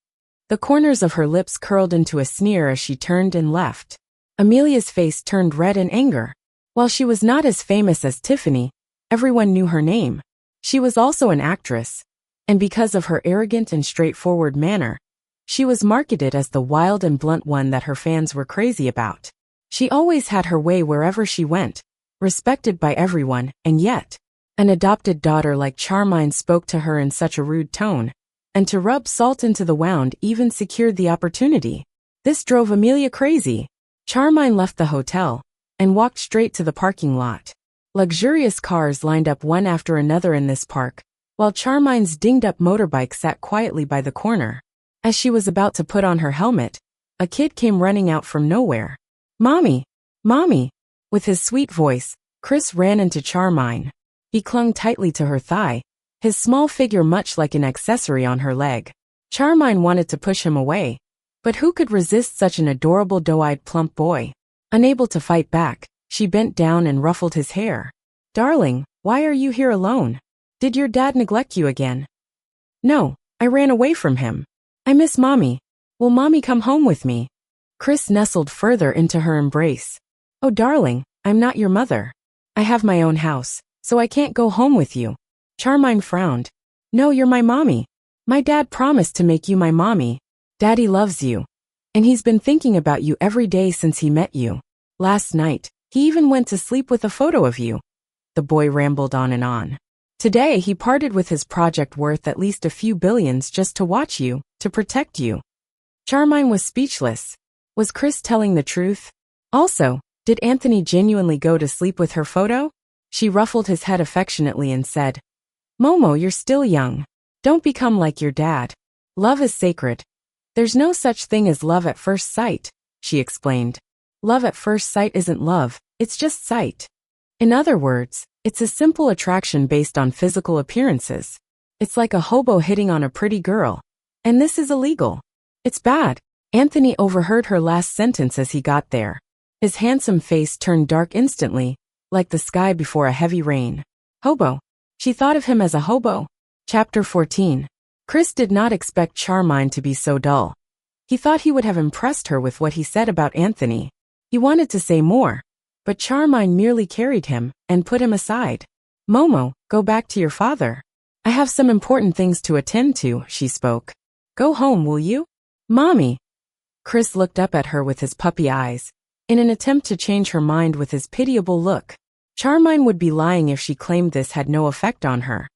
Speaker 1: The corners of her lips curled into a sneer as she turned and left. Amelia's face turned red in anger. While she was not as famous as Tiffany, everyone knew her name. She was also an actress, and because of her arrogant and straightforward manner, she was marketed as the wild and blunt one that her fans were crazy about. She always had her way wherever she went, respected by everyone, and yet, an adopted daughter like Charmine spoke to her in such a rude tone, and to rub salt into the wound even secured the opportunity. This drove Amelia crazy. Charmine left the hotel and walked straight to the parking lot. Luxurious cars lined up one after another in this park, while Charmine's dinged-up motorbike sat quietly by the corner. As she was about to put on her helmet, a kid came running out from nowhere. Mommy! Mommy! With his sweet voice, Chris ran into Charmine. He clung tightly to her thigh, his small figure much like an accessory on her leg. Charmine wanted to push him away, but who could resist such an adorable doe-eyed plump boy? Unable to fight back, she bent down and ruffled his hair. Darling, why are you here alone? Did your dad neglect you again? No, I ran away from him. I miss Mommy. Will Mommy come home with me? Chris nestled further into her embrace. Oh darling, I'm not your mother. I have my own house, so I can't go home with you. Charmine frowned. No, you're my mommy. My dad promised to make you my mommy. Daddy loves you. And he's been thinking about you every day since he met you. Last night, he even went to sleep with a photo of you. The boy rambled on and on. Today he parted with his project worth at least a few billions just to watch you, to protect you. Charmine was speechless. Was Chris telling the truth? Also, did Anthony genuinely go to sleep with her photo? She ruffled his head affectionately and said, Momo, you're still young. Don't become like your dad. Love is sacred. There's no such thing as love at first sight, she explained. Love at first sight isn't love, it's just sight. In other words, it's a simple attraction based on physical appearances. It's like a hobo hitting on a pretty girl. And this is illegal. It's bad. Anthony overheard her last sentence as he got there. His handsome face turned dark instantly, like the sky before a heavy rain. Hobo. She thought of him as a hobo. Chapter 14. Chris did not expect Charmine to be so dull. He thought he would have impressed her with what he said about Anthony. He wanted to say more, but Charmine merely carried him and put him aside. Momo, go back to your father. I have some important things to attend to, she spoke. Go home, will you? Mommy. Chris looked up at her with his puppy eyes, in an attempt to change her mind with his pitiable look. Charmine would be lying if she claimed this had no effect on her.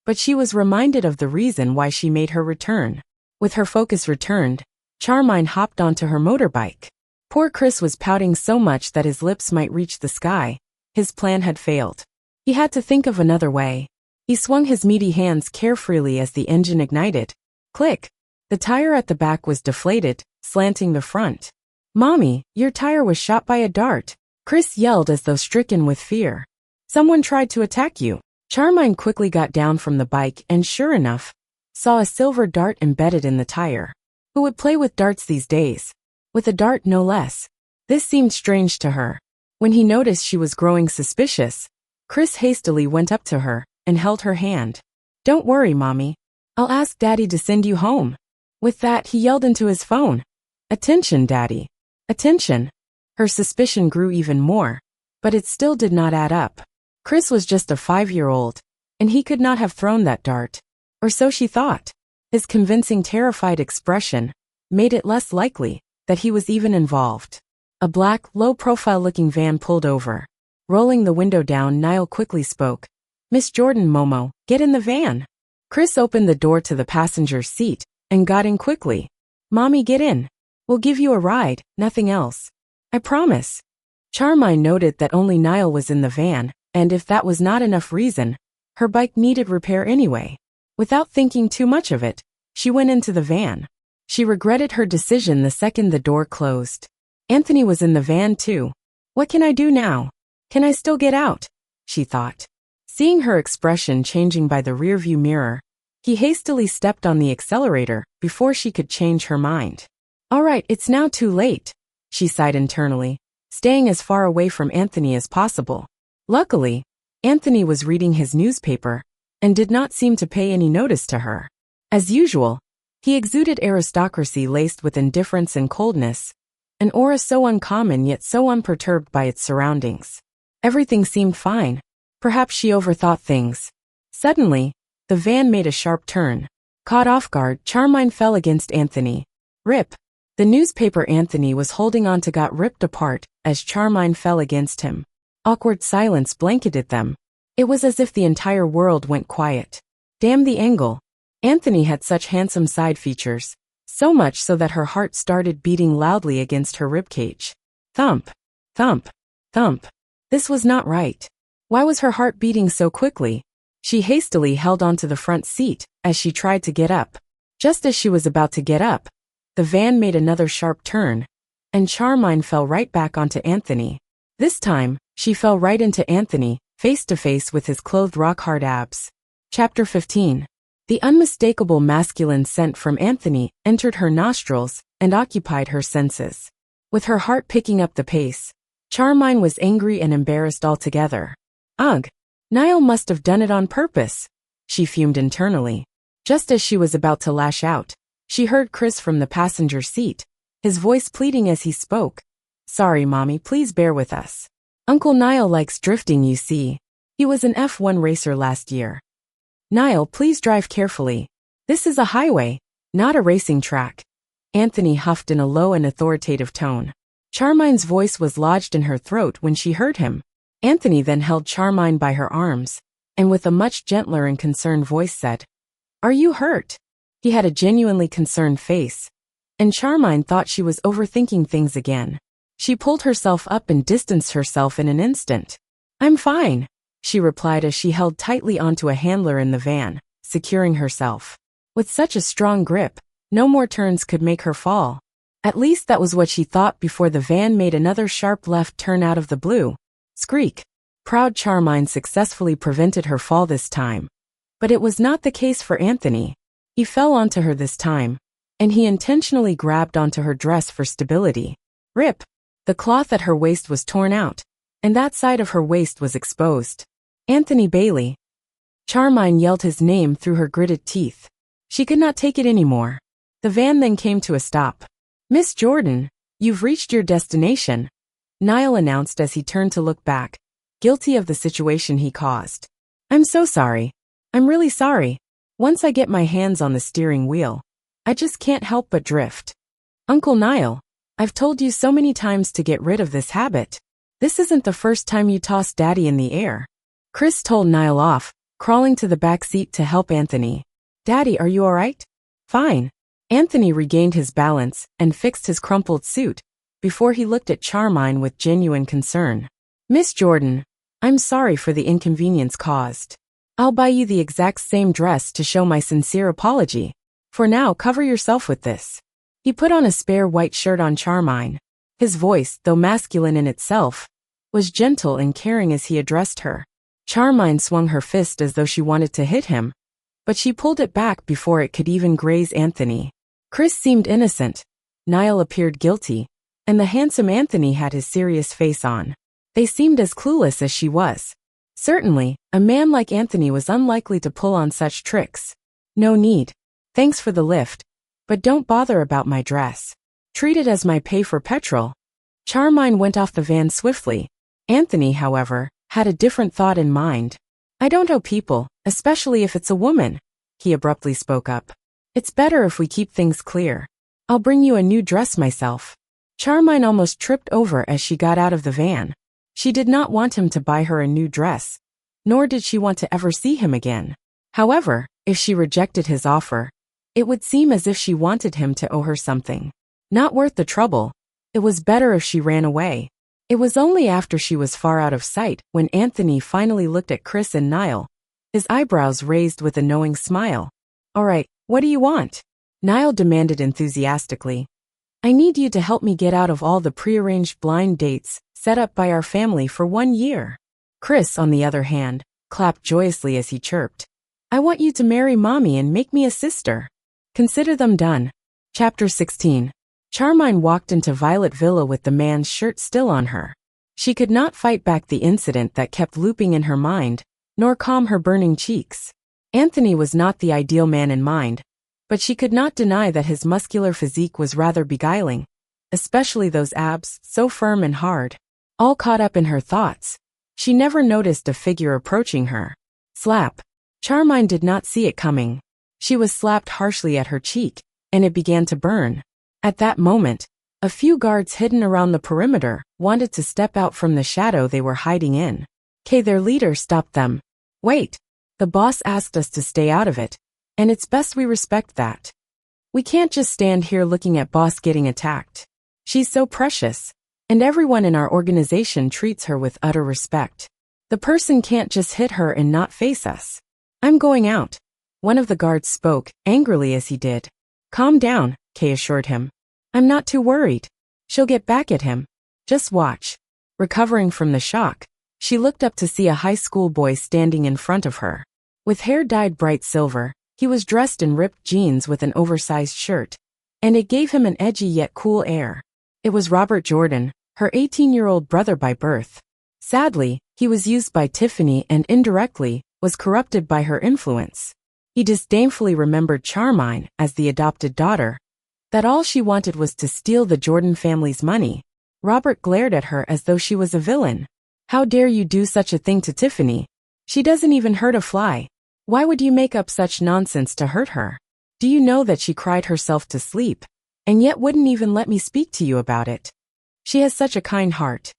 Speaker 1: But she was reminded of the reason why she made her return. With her focus returned, Charmine hopped onto her motorbike. Poor Chris was pouting so much that his lips might reach the sky. His plan had failed. He had to think of another way. He swung his meaty hands carefreely as the engine ignited. Click! The tire at the back was deflated, slanting the front. Mommy, your tire was shot by a dart. Chris yelled as though stricken with fear. Someone tried to attack you. Charmine quickly got down from the bike and sure enough, saw a silver dart embedded in the tire. Who would play with darts these days? With a dart no less. This seemed strange to her. When he noticed she was growing suspicious, Chris hastily went up to her and held her hand. Don't worry, Mommy. I'll ask Daddy to send you home. With that, he yelled into his phone. Attention, Daddy. Attention. Her suspicion grew even more, but it still did not add up. Chris was just a 5-year-old, and he could not have thrown that dart. Or so she thought. His convincing, terrified expression made it less likely that he was even involved. A black, low-profile-looking van pulled over. Rolling the window down, Niall quickly spoke. Miss Jordan, Momo, get in the van. Chris opened the door to the passenger seat and got in quickly. Mommy, get in. We'll give you a ride, nothing else. I promise. Charmine noted that only Niall was in the van, and if that was not enough reason, her bike needed repair anyway. Without thinking too much of it, she went into the van. She regretted her decision the second the door closed. Anthony was in the van too. What can I do now? Can I still get out? She thought. Seeing her expression changing by the rearview mirror, he hastily stepped on the accelerator before she could change her mind. All right, it's now too late, she sighed internally, staying as far away from Anthony as possible. Luckily, Anthony was reading his newspaper and did not seem to pay any notice to her. As usual, he exuded aristocracy laced with indifference and coldness, an aura so uncommon yet so unperturbed by its surroundings. Everything seemed fine. Perhaps she overthought things. Suddenly, the van made a sharp turn. Caught off guard, Charmine fell against Anthony. Rip. The newspaper Anthony was holding on to got ripped apart as Charmine fell against him. Awkward silence blanketed them. It was as if the entire world went quiet. Damn the angle. Anthony had such handsome side features, so much so that her heart started beating loudly against her ribcage. Thump. Thump. Thump. This was not right. Why was her heart beating so quickly? She hastily held onto the front seat as she tried to get up. Just as she was about to get up, the van made another sharp turn, and Charmine fell right back onto Anthony. This time, she fell right into Anthony, face to face with his clothed rock-hard abs. Chapter 15. The unmistakable masculine scent from Anthony entered her nostrils and occupied her senses. With her heart picking up the pace, Charmine was angry and embarrassed altogether. Ugh, Niall must have done it on purpose, she fumed internally. Just as she was about to lash out, she heard Chris from the passenger seat, his voice pleading as he spoke. Sorry, Mommy, please bear with us. Uncle Niall likes drifting, you see. He was an F1 racer last year. Niall, please drive carefully. This is a highway, not a racing track. Anthony huffed in a low and authoritative tone. Charmine's voice was lodged in her throat when she heard him. Anthony then held Charmine by her arms and with a much gentler and concerned voice said, "Are you hurt?" He had a genuinely concerned face, and Charmine thought she was overthinking things again. She pulled herself up and distanced herself in an instant. "I'm fine," she replied as she held tightly onto a handler in the van, securing herself. With such a strong grip, no more turns could make her fall. At least that was what she thought before the van made another sharp left turn out of the blue. Squeak! Proud Charmine successfully prevented her fall this time. But it was not the case for Anthony. He fell onto her this time, and he intentionally grabbed onto her dress for stability. Rip! The cloth at her waist was torn out, and that side of her waist was exposed. "Anthony Bailey!" Charmine yelled his name through her gritted teeth. She could not take it anymore. The van then came to a stop. "Miss Jordan, you've reached your destination," Niall announced as he turned to look back, guilty of the situation he caused. "I'm so sorry. I'm really sorry. Once I get my hands on the steering wheel, I just can't help but drift. Uncle Niall, I've told you so many times to get rid of this habit. This isn't the first time you tossed Daddy in the air." Chris told Niall off, crawling to the back seat to help Anthony. "Daddy, are you all right?" "Fine." Anthony regained his balance and fixed his crumpled suit before he looked at Charmine with genuine concern. "Miss Jordan, I'm sorry for the inconvenience caused. I'll buy you the exact same dress to show my sincere apology. For now, cover yourself with this." He put on a spare white shirt on Charmine. His voice, though masculine in itself, was gentle and caring as he addressed her. Charmine swung her fist as though she wanted to hit him, but she pulled it back before it could even graze Anthony. Chris seemed innocent. Niall appeared guilty, and the handsome Anthony had his serious face on. They seemed as clueless as she was. Certainly, a man like Anthony was unlikely to pull on such tricks. "No need. Thanks for the lift, but don't bother about my dress. Treat it as my pay for petrol." Charmine went off the van swiftly. Anthony, however, had a different thought in mind. "I don't owe people, especially if it's a woman," he abruptly spoke up. "It's better if we keep things clear. I'll bring you a new dress myself." Charmine almost tripped over as she got out of the van. She did not want him to buy her a new dress, nor did she want to ever see him again. However, if she rejected his offer, it would seem as if she wanted him to owe her something. Not worth the trouble. It was better if she ran away. It was only after she was far out of sight when Anthony finally looked at Chris and Niall, his eyebrows raised with a knowing smile. "All right, what do you want?" Niall demanded enthusiastically. "I need you to help me get out of all the prearranged blind dates set up by our family for 1 year. Chris, on the other hand, clapped joyously as he chirped. "I want you to marry Mommy and make me a sister." Consider them done. Chapter 16. Charmine walked into Violet Villa with the man's shirt still on her. She could not fight back the incident that kept looping in her mind, nor calm her burning cheeks. Anthony was not the ideal man in mind, but she could not deny that his muscular physique was rather beguiling, especially those abs, so firm and hard. All caught up in her thoughts, she never noticed a figure approaching her. Slap. Charmine did not see it coming. She was slapped harshly at her cheek, and it began to burn. At that moment, a few guards hidden around the perimeter wanted to step out from the shadow they were hiding in. Their leader stopped them. "Wait. The boss asked us to stay out of it, and it's best we respect that. We can't just stand here looking at boss getting attacked. She's so precious, and everyone in our organization treats her with utter respect. The person can't just hit her and not face us." "I'm going out," one of the guards spoke, angrily as he did. "Calm down," Kay assured him. "I'm not too worried. She'll get back at him. Just watch." Recovering from the shock, she looked up to see a high school boy standing in front of her. With hair dyed bright silver, he was dressed in ripped jeans with an oversized shirt, and it gave him an edgy yet cool air. It was Robert Jordan, her 18-year-old brother by birth. Sadly, he was used by Tiffany and indirectly was corrupted by her influence. He disdainfully remembered Charmine as the adopted daughter, that all she wanted was to steal the Jordan family's money. Robert glared at her as though she was a villain. "How dare you do such a thing to Tiffany? She doesn't even hurt a fly. Why would you make up such nonsense to hurt her? Do you know that she cried herself to sleep, and yet wouldn't even let me speak to you about it? She has such a kind heart.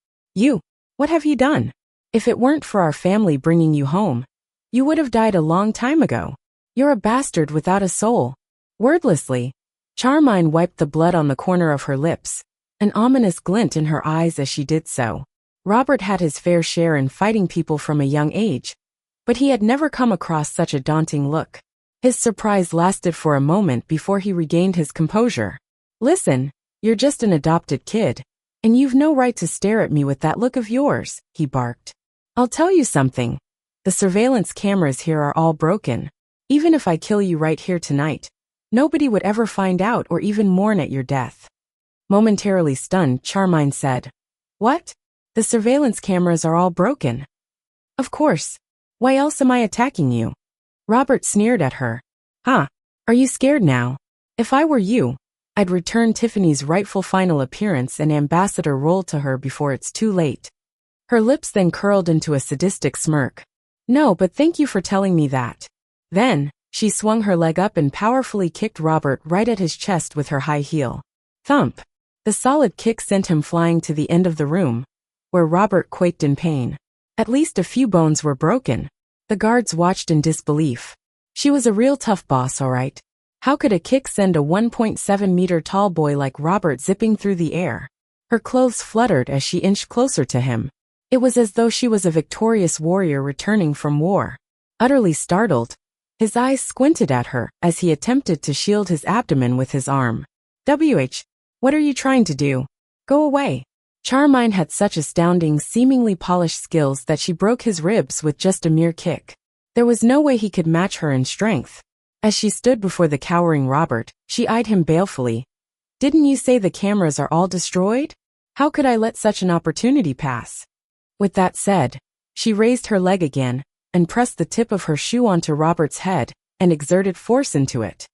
Speaker 1: What have you done? If it weren't for our family bringing you home, You would have died a long time ago. You're a bastard without a soul. Wordlessly, Charmine wiped the blood on the corner of her lips, an ominous glint in her eyes as she did so. Robert had his fair share in fighting people from a young age, but he had never come across such a daunting look. His surprise lasted for a moment before he regained his composure. Listen, you're just an adopted kid, and you've no right to stare at me with that look of yours, he barked. I'll tell you something. The surveillance cameras here are all broken. Even if I kill you right here tonight, nobody would ever find out or even mourn at your death. Momentarily stunned, Charmine said, What? The surveillance cameras are all broken. Of course. Why else am I attacking you? Robert sneered at her. Huh? Are you scared now? If I were you, I'd return Tiffany's rightful final appearance and ambassador role to her before it's too late. Her lips then curled into a sadistic smirk. No, but thank you for telling me that. Then, she swung her leg up and powerfully kicked Robert right at his chest with her high heel. Thump! The solid kick sent him flying to the end of the room, where Robert quaked in pain. At least a few bones were broken. The guards watched in disbelief. She was a real tough boss, all right. How could a kick send a 1.7-meter tall boy like Robert zipping through the air? Her clothes fluttered as she inched closer to him. It was as though she was a victorious warrior returning from war. Utterly startled, his eyes squinted at her as he attempted to shield his abdomen with his arm. What are you trying to do? Go away. Charmine had such astounding, seemingly polished skills that she broke his ribs with just a mere kick. There was no way he could match her in strength. As she stood before the cowering Robert, she eyed him balefully. Didn't you say the cameras are all destroyed? How could I let such an opportunity pass? With that said, she raised her leg again and pressed the tip of her shoe onto Robert's head and exerted force into it.